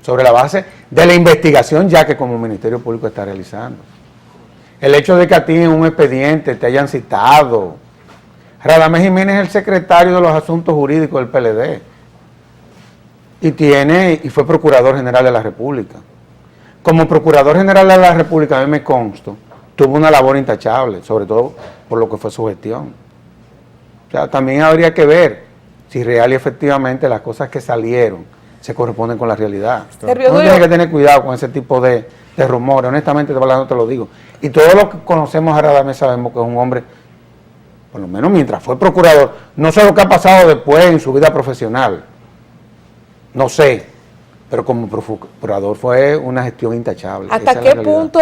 sobre la base de la investigación ya que como Ministerio Público está realizando. El hecho de que a ti en un expediente te hayan citado. Radamés Jiménez es el secretario de los Asuntos Jurídicos del PLD y fue Procurador General de la República. Como Procurador General de la República, a mí me consta, tuvo una labor intachable, sobre todo por lo que fue su gestión. O sea, también habría que ver si real y efectivamente las cosas que salieron se corresponden con la realidad. Uno tiene que tener cuidado con ese tipo de rumores, honestamente te lo digo. Y todos los que conocemos a Radamés sabemos que es un hombre, por lo menos mientras fue procurador, no sé lo que ha pasado después en su vida profesional, no sé, pero como procurador fue una gestión intachable. ¿Hasta qué punto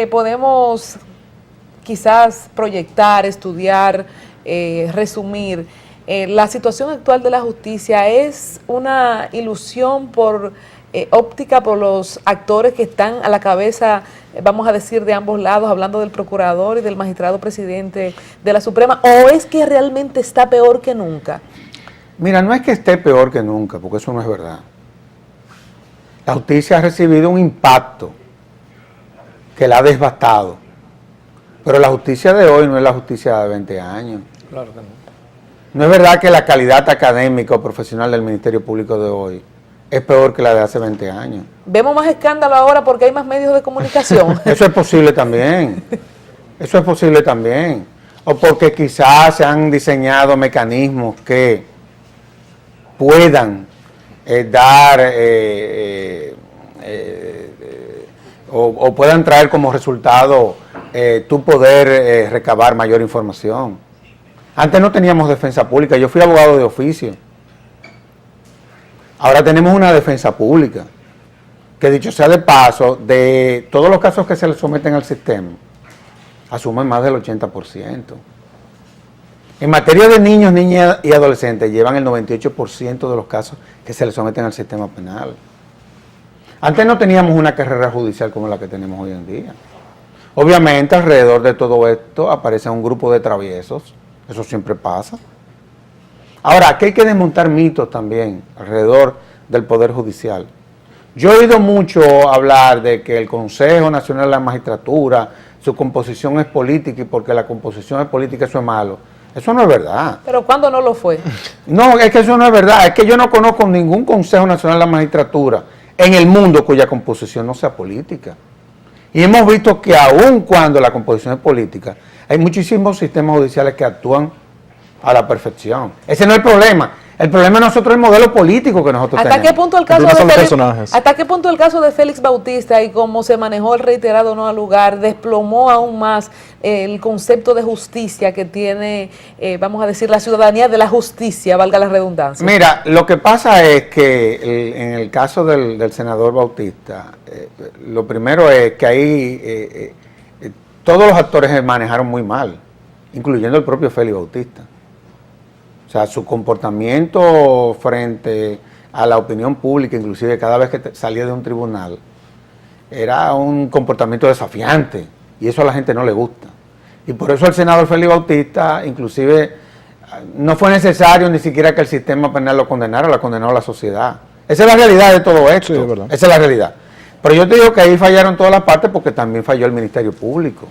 podemos quizás proyectar, estudiar, resumir? La situación actual de la justicia es una ilusión por óptica por los actores que están a la cabeza, vamos a decir, de ambos lados, hablando del procurador y del magistrado presidente de la Suprema, o es que realmente está peor que nunca? Mira, no es que esté peor que nunca, porque eso no es verdad. La justicia ha recibido un impacto que la ha devastado. Pero la justicia de hoy no es la justicia de 20 años. Claro que no. No es verdad que la calidad académica o profesional del Ministerio Público de hoy es peor que la de hace 20 años. Vemos más escándalo ahora porque hay más medios de comunicación. Eso es posible también. Eso es posible también. O porque quizás se han diseñado mecanismos que puedan dar o puedan traer como resultado tu poder recabar mayor información. Antes no teníamos defensa pública, yo fui abogado de oficio. Ahora tenemos una defensa pública, que dicho sea de paso, de todos los casos que se le someten al sistema, asumen más del 80%. En materia de niños, niñas y adolescentes, llevan el 98% de los casos que se le someten al sistema penal. Antes no teníamos una carrera judicial como la que tenemos hoy en día. Obviamente, alrededor de todo esto aparece un grupo de traviesos, eso siempre pasa. Ahora, aquí hay que desmontar mitos también alrededor del Poder Judicial. Yo he oído mucho hablar de que el Consejo Nacional de la Magistratura, su composición es política y porque la composición es política eso es malo. Eso no es verdad. Pero ¿cuándo no lo fue? No, es que eso no es verdad. Es que yo no conozco ningún Consejo Nacional de la Magistratura en el mundo cuya composición no sea política. Y hemos visto que aun cuando la composición es política, hay muchísimos sistemas judiciales que actúan a la perfección. Ese no es el problema. El problema de nosotros es el modelo político que nosotros ¿Hasta tenemos. qué punto el caso problema de son los Félix, personajes. hasta qué punto el caso de Félix Bautista y cómo se manejó el reiterado no al lugar desplomó aún más el concepto de justicia que tiene, vamos a decir, la ciudadanía de la justicia, valga la redundancia? Mira, lo que pasa es que en el caso del senador Bautista, lo primero es que ahí todos los actores se manejaron muy mal, incluyendo el propio Félix Bautista. O sea, su comportamiento frente a la opinión pública, inclusive cada vez que salía de un tribunal, era un comportamiento desafiante y eso a la gente no le gusta. Y por eso el senador Félix Bautista, inclusive, no fue necesario ni siquiera que el sistema penal lo condenara, lo condenó a la sociedad. Esa es la realidad de todo esto. Sí, es verdad. Esa es la realidad. Pero yo te digo que ahí fallaron todas las partes porque también falló el Ministerio Público.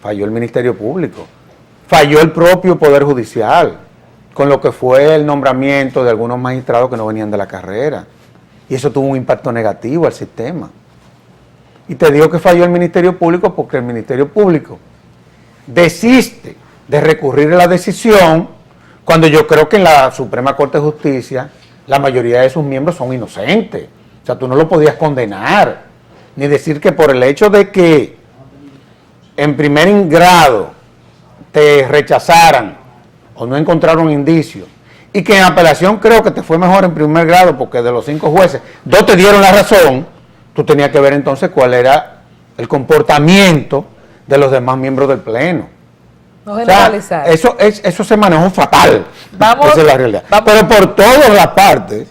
Falló el Ministerio Público. Falló el propio Poder Judicial, con lo que fue el nombramiento de algunos magistrados que no venían de la carrera. Y eso tuvo un impacto negativo al sistema. Y te digo que falló el Ministerio Público porque el Ministerio Público desiste de recurrir a la decisión cuando yo creo que en la Suprema Corte de Justicia la mayoría de sus miembros son inocentes. O sea, tú no lo podías condenar, ni decir que por el hecho de que en primer grado te rechazaran o no encontraron indicios y que en apelación creo que te fue mejor en primer grado porque de los 5 jueces, 2 te dieron la razón, tú tenías que ver entonces cuál era el comportamiento de los demás miembros del Pleno. No O sea, generalizar. eso se manejó fatal. Vamos- Esa es la realidad. vamos- Pero por todas las partes,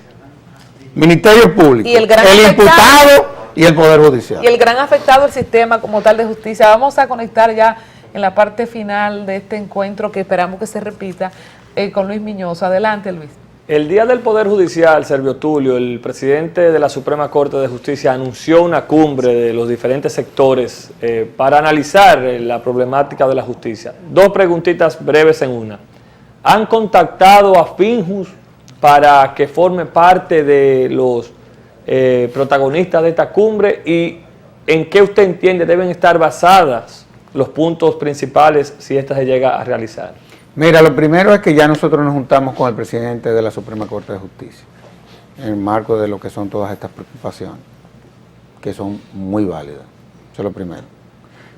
Ministerio Público, Y el gran imputado y el Poder Judicial. Y el gran afectado el sistema como tal de justicia. Vamos a conectar ya en la parte final de este encuentro que esperamos que se repita con Luis Miñoso. Adelante, Luis. El día del Poder Judicial, Servio Tulio, el presidente de la Suprema Corte de Justicia anunció una cumbre de los diferentes sectores para analizar la problemática de la justicia. 2 preguntitas breves en una. ¿Han contactado a Finjus para que forme parte de los protagonistas de esta cumbre? ¿Y en qué usted entiende deben estar basadas los puntos principales si esta se llega a realizar? Mira, lo primero es que ya nosotros nos juntamos con el presidente de la Suprema Corte de Justicia en el marco de lo que son todas estas preocupaciones, que son muy válidas. Eso es lo primero.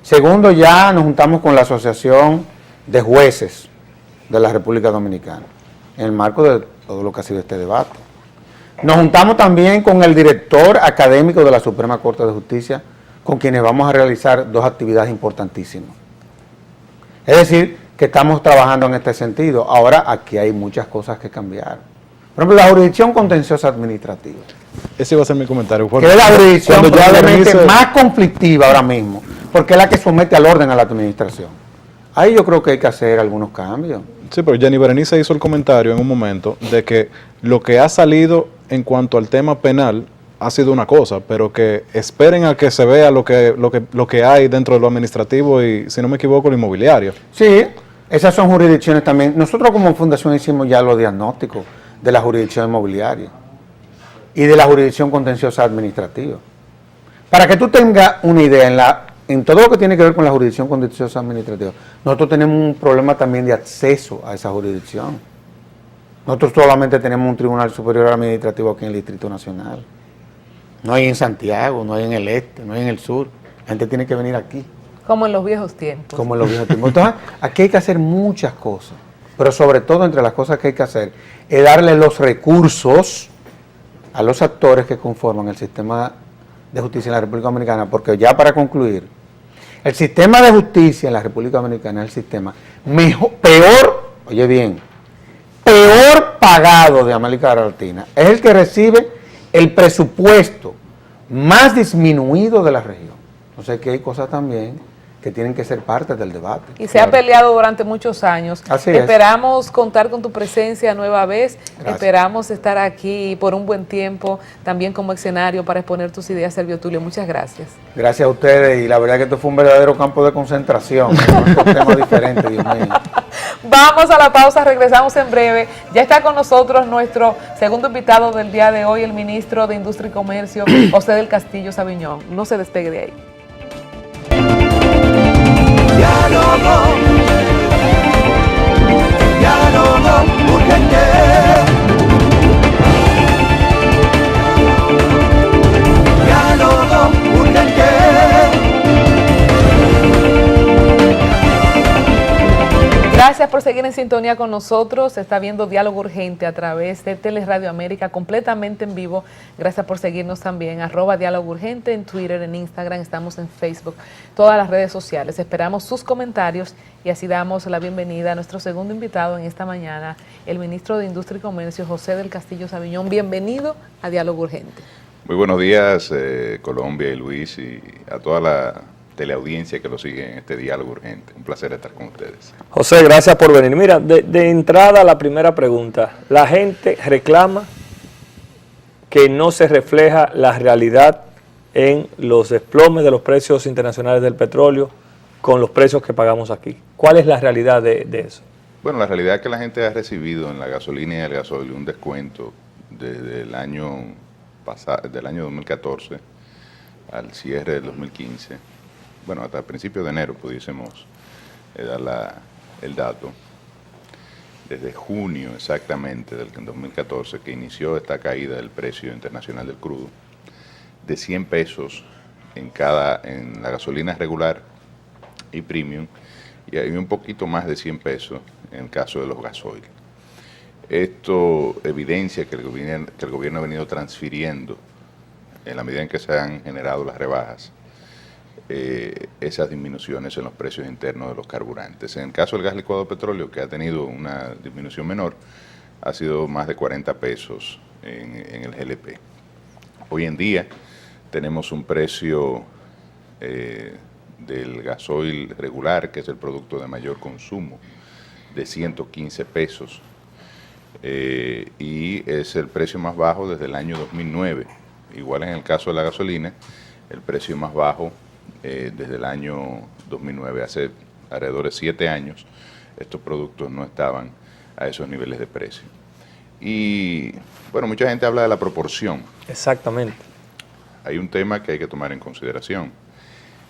Segundo, ya nos juntamos con la Asociación de Jueces de la República Dominicana en el marco de todo lo que ha sido este debate. Nos juntamos también con el director académico de la Suprema Corte de Justicia, con quienes vamos a realizar 2 actividades importantísimas. Es decir, que estamos trabajando en este sentido. Ahora, aquí hay muchas cosas que cambiar. Por ejemplo, la jurisdicción contenciosa administrativa, Ese iba a ser mi comentario. que es la jurisdicción cuando Jenny probablemente Berenice- más conflictiva ahora mismo, porque es la que somete al orden a la administración. Ahí yo creo que hay que hacer algunos cambios. Sí, pero Jenny Berenice hizo el comentario en un momento de que lo que ha salido en cuanto al tema penal ha sido una cosa, pero que esperen a que se vea lo que hay dentro de lo administrativo y, si no me equivoco, lo inmobiliario. Sí, esas son jurisdicciones también. Nosotros como fundación hicimos ya los diagnósticos de la jurisdicción inmobiliaria y de la jurisdicción contenciosa administrativa. Para que tú tengas una idea, en todo lo que tiene que ver con la jurisdicción contenciosa administrativa, nosotros tenemos un problema también de acceso a esa jurisdicción. Nosotros solamente tenemos un Tribunal Superior Administrativo aquí en el Distrito Nacional. No hay en Santiago, no hay en el este, no hay en el sur. La gente tiene que venir aquí, Como en los viejos tiempos. como en los viejos tiempos. Entonces, aquí hay que hacer muchas cosas, pero sobre todo entre las cosas que hay que hacer es darle los recursos a los actores que conforman el sistema de justicia en la República Dominicana, porque ya para concluir, el sistema de justicia en la República Dominicana es el sistema peor, oye bien, peor pagado de América Latina. Es el que recibe el presupuesto más disminuido de la región. O sea que hay cosas también que tienen que ser parte del debate. Y se ha peleado durante muchos años. Así es. Esperamos contar con tu presencia nueva vez. Gracias. Esperamos estar aquí por un buen tiempo, también como escenario para exponer tus ideas, Servio Tulio. Muchas gracias. Gracias a ustedes, y la verdad que esto fue un verdadero campo de concentración. Un tema diferente, Dios mío. Vamos a la pausa, regresamos en breve. Ya está con nosotros nuestro segundo invitado del día de hoy, el ministro de Industria y Comercio, José del Castillo Sabiñón. No se despegue de ahí. Diálogo, diálogo urgente. Diálogo urgente. Gracias por seguir en sintonía con nosotros. Se está viendo Diálogo Urgente a través de Teleradio América, completamente en vivo. Gracias por seguirnos también, @Diálogo Urgente en Twitter, en Instagram, estamos en Facebook, todas las redes sociales. Esperamos sus comentarios y así damos la bienvenida a nuestro segundo invitado en esta mañana, el ministro de Industria y Comercio, José del Castillo Sabiñón. Bienvenido a Diálogo Urgente. Muy buenos días, Colombia y Luis, y a toda la teleaudiencia que lo sigue en este diálogo urgente. Un placer estar con ustedes. José, gracias por venir. Mira, de entrada la primera pregunta. La gente reclama que no se refleja la realidad en los desplomes de los precios internacionales del petróleo con los precios que pagamos aquí. ¿Cuál es la realidad de eso? Bueno, la realidad es que la gente ha recibido en la gasolina y el gasoil un descuento desde el año pasado, del año 2014 al cierre del 2015. Bueno, hasta el principio de enero pudiésemos dar el dato. Desde junio exactamente del 2014, que inició esta caída del precio internacional del crudo, de 100 pesos en la gasolina regular y premium, y hay un poquito más de 100 pesos en el caso de los gasoil. Esto evidencia que el gobierno ha venido transfiriendo, en la medida en que se han generado las rebajas, esas disminuciones en los precios internos de los carburantes. En el caso del gas licuado de petróleo, que ha tenido una disminución menor, ha sido más de 40 pesos en el GLP. Hoy en día tenemos un precio del gasoil regular, que es el producto de mayor consumo, de 115 pesos, y es el precio más bajo desde el año 2009. Igual en el caso de la gasolina, el precio más bajo desde el año 2009, hace alrededor de 7 años, estos productos no estaban a esos niveles de precio. Y bueno, mucha gente habla de la proporción. Exactamente. Hay un tema que hay que tomar en consideración.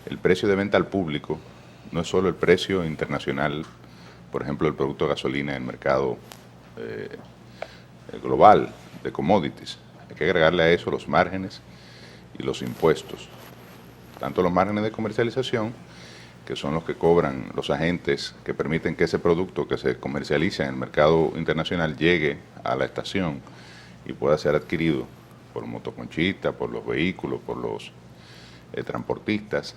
El precio de venta al público no es solo el precio internacional, por ejemplo, el producto de gasolina en el mercado global de commodities. Hay que agregarle a eso los márgenes y los impuestos. Tanto los márgenes de comercialización, que son los que cobran los agentes que permiten que ese producto que se comercializa en el mercado internacional llegue a la estación y pueda ser adquirido por motoconchistas, por los vehículos, por los transportistas.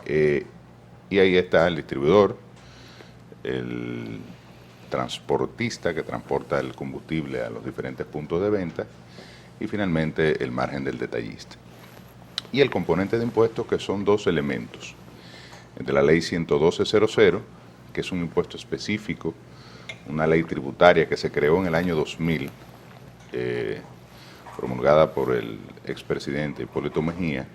Y ahí está el distribuidor, el transportista que transporta el combustible a los diferentes puntos de venta y finalmente el margen del detallista. Y el componente de impuestos, que son dos elementos. De la ley 112.00, que es un impuesto específico, una ley tributaria que se creó en el año 2000, promulgada por el expresidente Hipólito Mejía.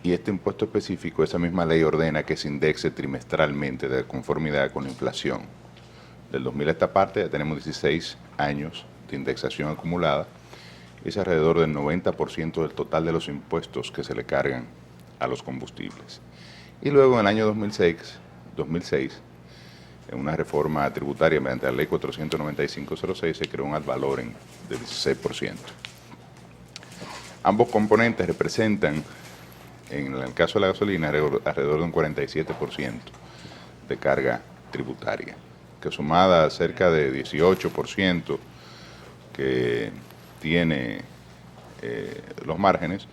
Y este impuesto específico, esa misma ley ordena que se indexe trimestralmente de conformidad con la inflación. Del 2000 a esta parte ya tenemos 16 años de indexación acumulada, es alrededor del 90% del total de los impuestos que se le cargan a los combustibles. Y luego en el año 2006 en una reforma tributaria mediante la ley 495.06 se creó un ad valorem de 16%. Ambos componentes representan, en el caso de la gasolina, alrededor de un 47% de carga tributaria, que sumada a cerca de 18% que tiene los márgenes,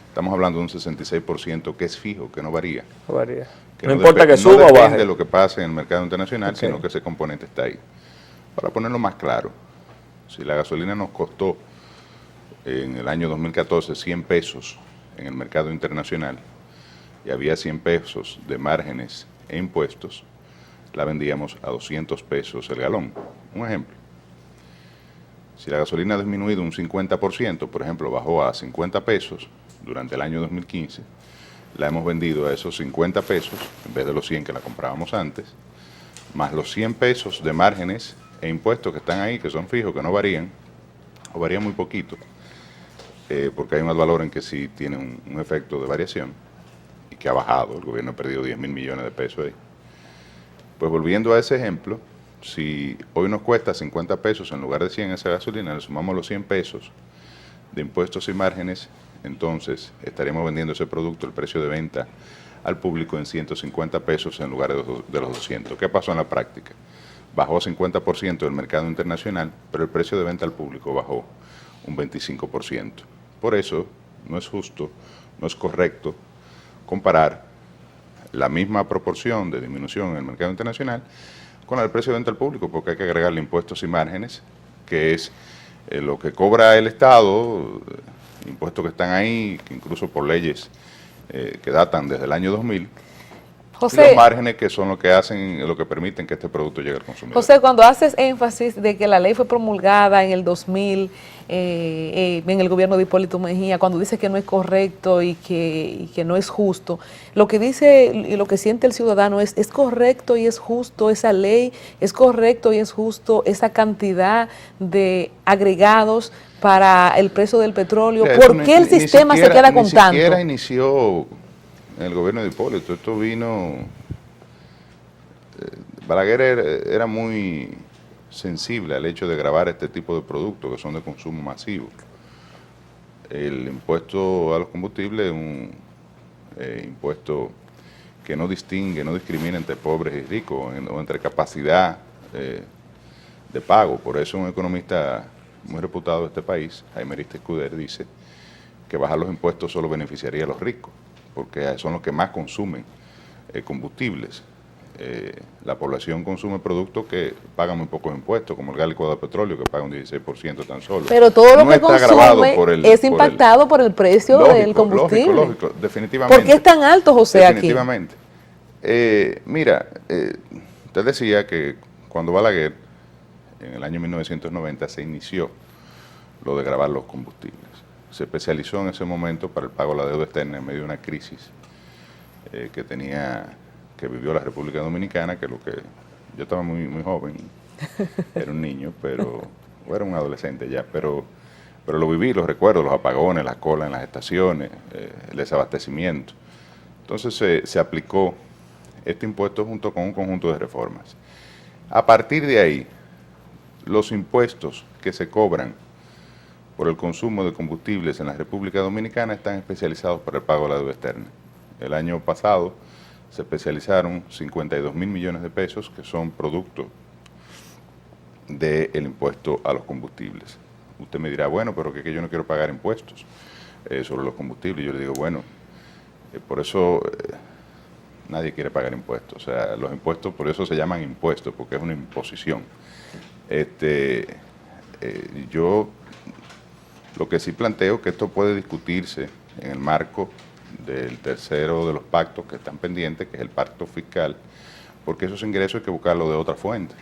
estamos hablando de un 66% que es fijo, que no varía. No varía. Que No importa que suba o no depende baje. de lo que pase en el mercado internacional, Ok. sino que ese componente está ahí. Para ponerlo más claro, si la gasolina nos costó en el año 2014 100 pesos en el mercado internacional y había 100 pesos de márgenes e impuestos, la vendíamos a 200 pesos el galón. Un ejemplo. Si la gasolina ha disminuido un 50%, por ejemplo, bajó a 50 pesos durante el año 2015, la hemos vendido a esos 50 pesos, en vez de los 100 que la comprábamos antes, más los 100 pesos de márgenes e impuestos que están ahí, que son fijos, que no varían, o varían muy poquito, porque hay un valor en que sí tiene un efecto de variación y que ha bajado, el gobierno ha perdido 10.000 millones de pesos ahí. Pues volviendo a ese ejemplo, si hoy nos cuesta 50 pesos en lugar de 100 esa gasolina, le sumamos los 100 pesos de impuestos y márgenes, entonces estaríamos vendiendo ese producto, el precio de venta al público en 150 pesos en lugar de los 200. ¿Qué pasó en la práctica? Bajó 50% del mercado internacional, pero el precio de venta al público bajó un 25%. Por eso no es justo, no es correcto comparar la misma proporción de disminución en el mercado internacional con el precio de venta al público, porque hay que agregarle impuestos y márgenes, que es lo que cobra el Estado, impuestos que están ahí, que incluso por leyes que datan desde el año 2000, y los José, márgenes que son lo que hacen, lo que permiten que este producto llegue al consumidor. José, cuando haces énfasis de que la ley fue promulgada en el 2000, en el gobierno de Hipólito Mejía, cuando dice que no es correcto y que no es justo, lo que dice y lo que siente el ciudadano es correcto y es justo esa ley, es correcto y es justo esa cantidad de agregados para el precio del petróleo. Mira, ¿Por eso qué el sistema se queda con Ni tanto? siquiera inició en el gobierno de Hipólito, esto vino... Balaguer era muy sensible al hecho de gravar este tipo de productos que son de consumo masivo. El impuesto a los combustibles es un impuesto que no distingue, no discrimina entre pobres y ricos o entre capacidad de pago. Por eso un economista muy reputado de este país, Jaime Arista Escuder, dice que bajar los impuestos solo beneficiaría a los ricos, porque son los que más consumen combustibles. La población consume productos que pagan muy pocos impuestos, como el gas licuado de petróleo, que paga un 16% tan solo. Pero todo lo No que está grabado consume es impactado por el precio del combustible. Lógico, definitivamente. ¿Por qué es tan alto, José, aquí? Definitivamente. Mira, usted decía que cuando Balaguer, en el año 1990, se inició lo de gravar los combustibles. Se especializó en ese momento para el pago de la deuda externa en medio de una crisis que vivió la República Dominicana, que yo estaba muy joven, era un niño, o era un adolescente ya, pero lo viví, lo recuerdo, los apagones, las colas en las estaciones, el desabastecimiento. Entonces se aplicó este impuesto junto con un conjunto de reformas. A partir de ahí, los impuestos que se cobran por el consumo de combustibles en la República Dominicana están especializados para el pago de la deuda externa. El año pasado se especializaron 52.000 millones de pesos, que son producto del impuesto a los combustibles. Usted me dirá, bueno, pero que yo no quiero pagar impuestos sobre los combustibles. Yo le digo, bueno, por eso nadie quiere pagar impuestos. O sea, los impuestos por eso se llaman impuestos, porque es una imposición. Yo lo que sí planteo que esto puede discutirse en el marco del tercero de los pactos que están pendientes, que es el pacto fiscal, porque esos ingresos hay que buscarlos de otra fuente.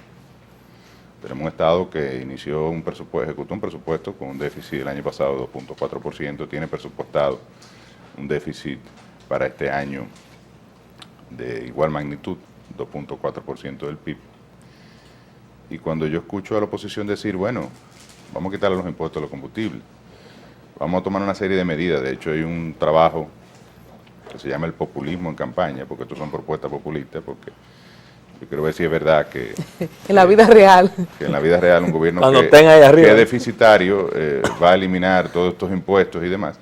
Tenemos un Estado que ejecutó un presupuesto con un déficit el año pasado de 2.4%, tiene presupuestado un déficit para este año de igual magnitud, 2.4% del PIB. Y cuando yo escucho a la oposición decir, bueno, vamos a quitarle los impuestos a los combustibles, vamos a tomar una serie de medidas, de hecho hay un trabajo que se llama el populismo en campaña, porque estas son propuestas populistas, porque yo quiero ver si es verdad que en la vida real. Que en la vida real un gobierno Cuando estén ahí arriba, que es deficitario va a eliminar todos estos impuestos y demás.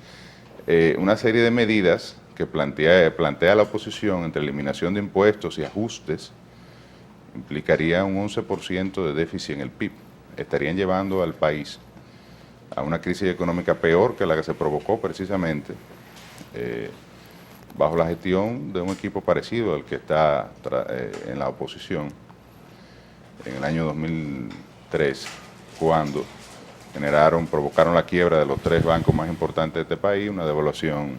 Una serie de medidas que plantea la oposición entre eliminación de impuestos y ajustes implicaría un 11% de déficit en el PIB. Estarían llevando al país a una crisis económica peor que la que se provocó precisamente bajo la gestión de un equipo parecido al que está en la oposición en el año 2003, cuando provocaron la quiebra de los 3 bancos más importantes de este país, una devaluación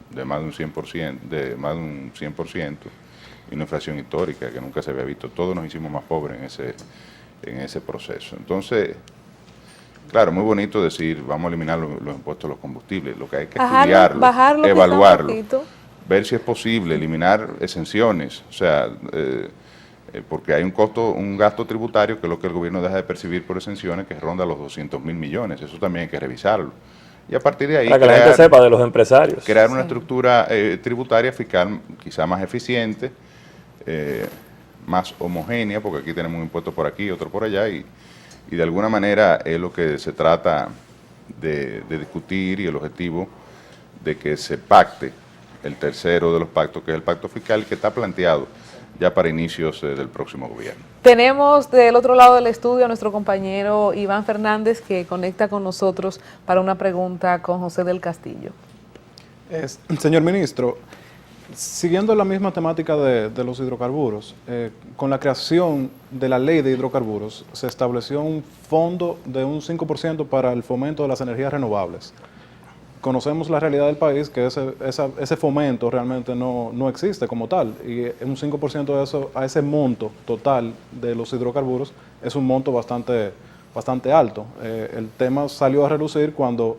de más de un 100%, y una inflación histórica que nunca se había visto. Todos nos hicimos más pobres en ese proceso. Entonces, claro, muy bonito decir, vamos a eliminar los impuestos a los combustibles. Lo que hay que estudiarlo, evaluarlo, ver si es posible eliminar exenciones, o sea, porque hay un gasto tributario que es lo que el gobierno deja de percibir por exenciones, que ronda los 200.000 millones. Eso también hay que revisarlo. Y a partir de ahí, para que la gente sepa de los empresarios. Crear una estructura tributaria fiscal quizá más eficiente, más homogénea, porque aquí tenemos un impuesto por aquí, otro por allá, y de alguna manera es lo que se trata de discutir, y el objetivo de que se pacte el tercero de los pactos, que es el pacto fiscal, que está planteado ya para inicios del próximo gobierno. Tenemos del otro lado del estudio a nuestro compañero Iván Fernández, que conecta con nosotros para una pregunta con José del Castillo. Señor ministro, siguiendo la misma temática de los hidrocarburos, con la creación de la ley de hidrocarburos se estableció un fondo de un 5% para el fomento de las energías renovables. Conocemos la realidad del país, que ese fomento realmente no existe como tal, y un 5% de eso, a ese monto total de los hidrocarburos, es un monto bastante alto. El tema salió a relucir cuando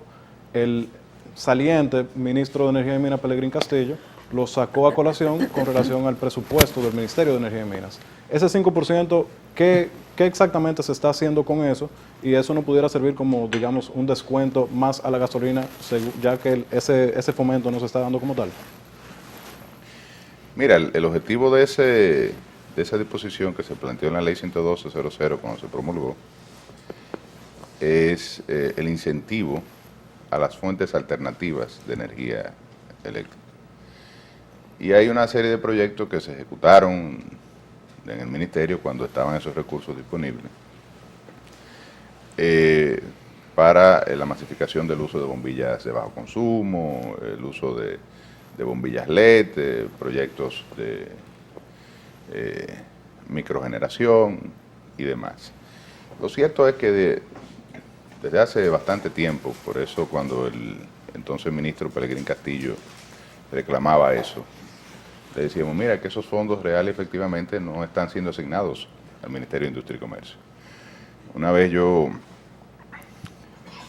el saliente ministro de Energía y Minas, Pelegrín Castillo, lo sacó a colación con relación al presupuesto del Ministerio de Energía y Minas. Ese 5%, ¿qué exactamente se está haciendo con eso? Y eso no pudiera servir como, digamos, un descuento más a la gasolina, ya que ese fomento no se está dando como tal. Mira, el objetivo de esa disposición que se planteó en la ley 112.00 cuando se promulgó es el incentivo a las fuentes alternativas de energía eléctrica. Y hay una serie de proyectos que se ejecutaron en el ministerio cuando estaban esos recursos disponibles para la masificación del uso de bombillas de bajo consumo, el uso de bombillas LED, proyectos de microgeneración y demás. Lo cierto es que desde hace bastante tiempo, por eso cuando el entonces ministro Pelegrín Castillo reclamaba eso, le decíamos, mira, que esos fondos reales efectivamente no están siendo asignados al Ministerio de Industria y Comercio. Una vez yo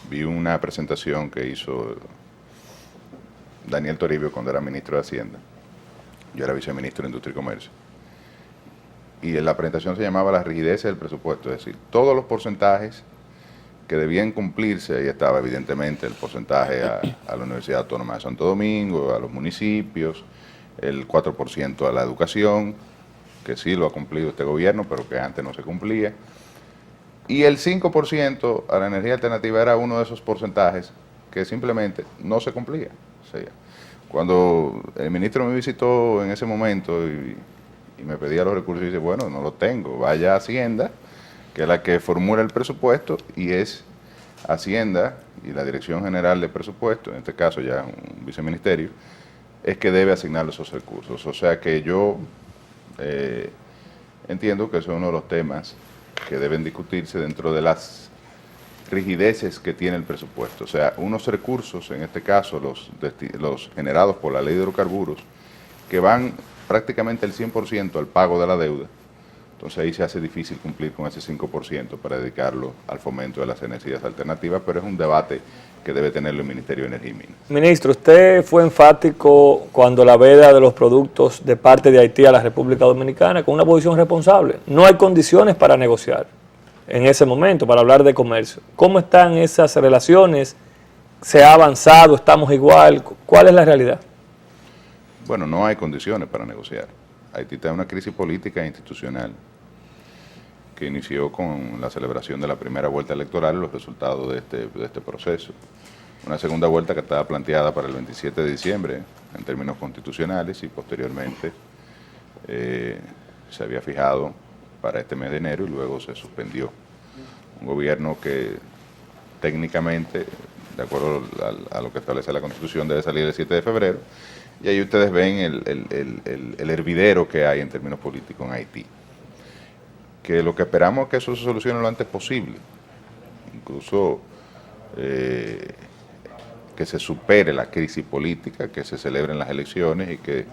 vi una presentación que hizo Daniel Toribio cuando era ministro de Hacienda. Yo era viceministro de Industria y Comercio. Y la presentación se llamaba La rigidez del presupuesto, es decir, todos los porcentajes que debían cumplirse, ahí estaba evidentemente el porcentaje a la Universidad Autónoma de Santo Domingo, a los municipios, el 4% a la educación, que sí lo ha cumplido este gobierno, pero que antes no se cumplía, y el 5% a la energía alternativa era uno de esos porcentajes que simplemente no se cumplía. O sea, cuando el ministro me visitó en ese momento y me pedía los recursos, dice, bueno, no los tengo, vaya a Hacienda, que es la que formula el presupuesto, y es Hacienda y la Dirección General de Presupuesto, en este caso ya un viceministerio, es que debe asignarle esos recursos. O sea que yo entiendo que eso es uno de los temas que deben discutirse dentro de las rigideces que tiene el presupuesto. O sea, unos recursos, en este caso los generados por la ley de hidrocarburos, que van prácticamente el 100% al pago de la deuda. Entonces ahí se hace difícil cumplir con ese 5% para dedicarlo al fomento de las energías alternativas, pero es un debate que debe tenerlo el Ministerio de Energía y Minas. Ministro, usted fue enfático cuando la veda de los productos de parte de Haití a la República Dominicana con una posición responsable. No hay condiciones para negociar en ese momento, para hablar de comercio. ¿Cómo están esas relaciones? ¿Se ha avanzado? ¿Estamos igual? ¿Cuál es la realidad? Bueno, no hay condiciones para negociar. Haití está en una crisis política e institucional que inició con la celebración de la primera vuelta electoral y los resultados de este proceso. Una segunda vuelta que estaba planteada para el 27 de diciembre en términos constitucionales y posteriormente se había fijado para este mes de enero y luego se suspendió. Un gobierno que técnicamente, de acuerdo a lo que establece la Constitución, debe salir el 7 de febrero, y ahí ustedes ven el hervidero que hay en términos políticos en Haití. Que lo que esperamos es que eso se solucione lo antes posible, incluso que se supere la crisis política, que se celebren las elecciones y que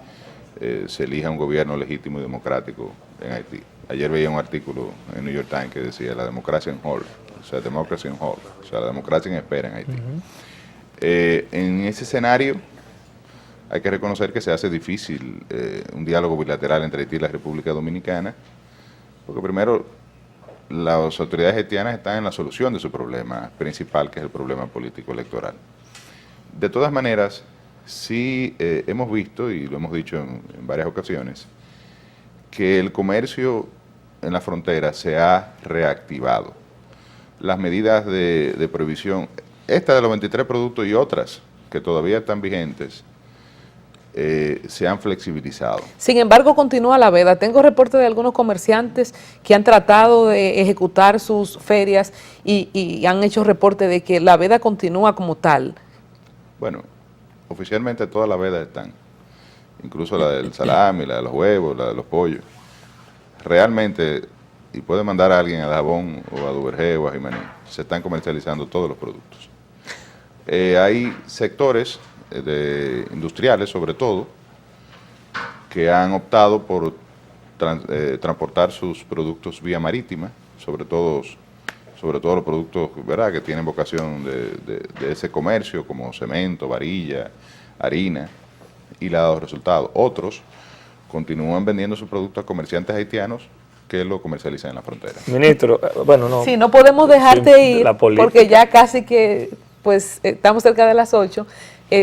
se elija un gobierno legítimo y democrático en Haití. Ayer veía un artículo en New York Times que decía la democracia en hold, o sea, democracy on hold, o sea, la democracia en espera en Haití. En ese escenario hay que reconocer que se hace difícil un diálogo bilateral entre Haití y la República Dominicana, porque primero las autoridades haitianas están en la solución de su problema principal, que es el problema político electoral. De todas maneras, sí hemos visto, y lo hemos dicho en varias ocasiones, que el comercio en la frontera se ha reactivado. Las medidas de prohibición, esta de los 23 productos y otras que todavía están vigentes, se han flexibilizado. Sin embargo, continúa la veda. Tengo reportes de algunos comerciantes que han tratado de ejecutar sus ferias y han hecho reporte de que la veda continúa como tal. Bueno, oficialmente todas las vedas están, incluso la del salami, la de los huevos, la de los pollos. Realmente, y puede mandar a alguien a Dajabón o a Duvergé o a Jimaní, se están comercializando todos los productos. Hay sectores industriales, sobre todo, que han optado por transportar sus productos vía marítima, sobre todo los productos, ¿verdad?, que tienen vocación de ese comercio, como cemento, varilla, harina, y le ha dado resultados. Otros continúan vendiendo sus productos a comerciantes haitianos que lo comercializan en la frontera. Ministro, bueno, no. Sí, no podemos dejarte ir, la política, porque ya casi que, pues, estamos cerca de las 8.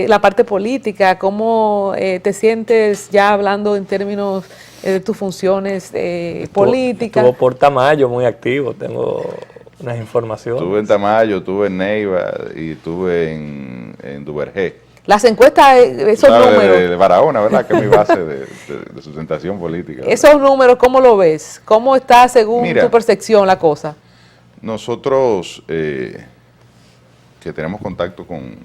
La parte política, ¿cómo te sientes ya hablando en términos de tus funciones políticas? Estuvo por Tamayo muy activo, tengo unas informaciones. Estuve en Tamayo, estuve en Neiva y estuve en Duvergé. Las encuestas, esos números. De Barahona, ¿verdad? Que es mi base de sustentación política, ¿verdad? Esos números, ¿cómo lo ves? ¿Cómo está según tu percepción la cosa? Nosotros que tenemos contacto con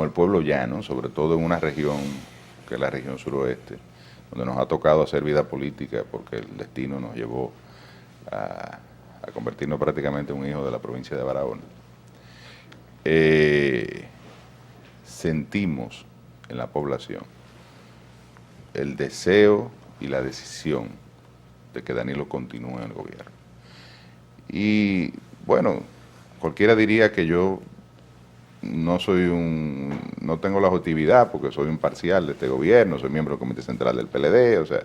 el pueblo llano, sobre todo en una región que es la región suroeste, donde nos ha tocado hacer vida política porque el destino nos llevó a convertirnos prácticamente en un hijo de la provincia de Barahona. Sentimos en la población el deseo y la decisión de que Danilo continúe en el gobierno. Y bueno, cualquiera diría que yo no tengo la objetividad porque soy un parcial de este gobierno, soy miembro del Comité Central del PLD, o sea,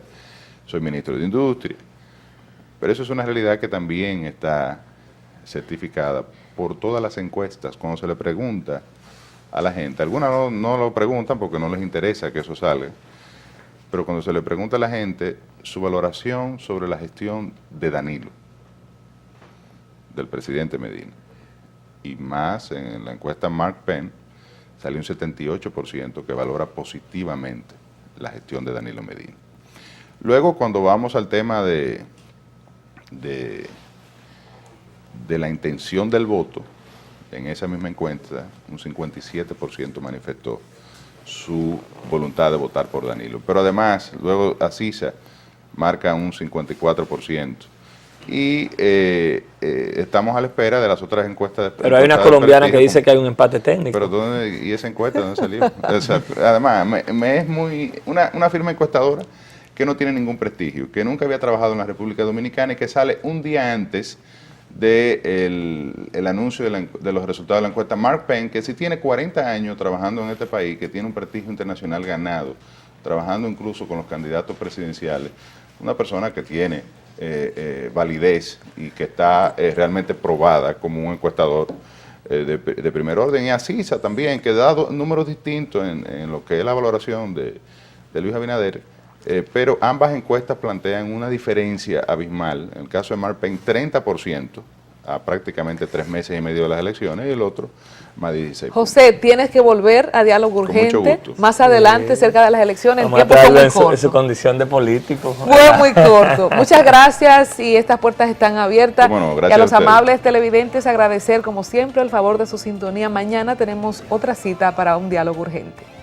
soy ministro de Industria. Pero eso es una realidad que también está certificada por todas las encuestas. Cuando se le pregunta a la gente, algunas no lo preguntan porque no les interesa que eso salga, pero cuando se le pregunta a la gente su valoración sobre la gestión de Danilo, del presidente Medina, y más en la encuesta Mark Penn, salió un 78% que valora positivamente la gestión de Danilo Medina. Luego, cuando vamos al tema de la intención del voto, en esa misma encuesta, un 57% manifestó su voluntad de votar por Danilo. Pero además, luego Asisa marca un 54%. Y estamos a la espera de las otras encuestas. Pero hay una colombiana que dice que hay un empate técnico. Pero ¿y esa encuesta dónde salió? O sea, además, me es una firma encuestadora que no tiene ningún prestigio, que nunca había trabajado en la República Dominicana y que sale un día antes del anuncio de los resultados de la encuesta. Mark Penn, que sí tiene 40 años trabajando en este país, que tiene un prestigio internacional ganado, trabajando incluso con los candidatos presidenciales, una persona que tiene validez y que está realmente probada como un encuestador de primer orden, y Asisa también, que da números distintos en lo que es la valoración de Luis Abinader, pero ambas encuestas plantean una diferencia abismal. En el caso de Mark Penn, 30% a prácticamente 3 meses y medio de las elecciones, y el otro más 16%. José, tienes que volver a Diálogo Urgente más adelante, cerca de las elecciones. Vamos a El tiempo fue traerlo muy en su corto. condición de político. Fue muy corto. Muchas gracias y estas puertas están abiertas. Bueno, y gracias a los a ustedes. amables televidentes agradecer como siempre el favor de su sintonía. Mañana tenemos otra cita para un Diálogo Urgente.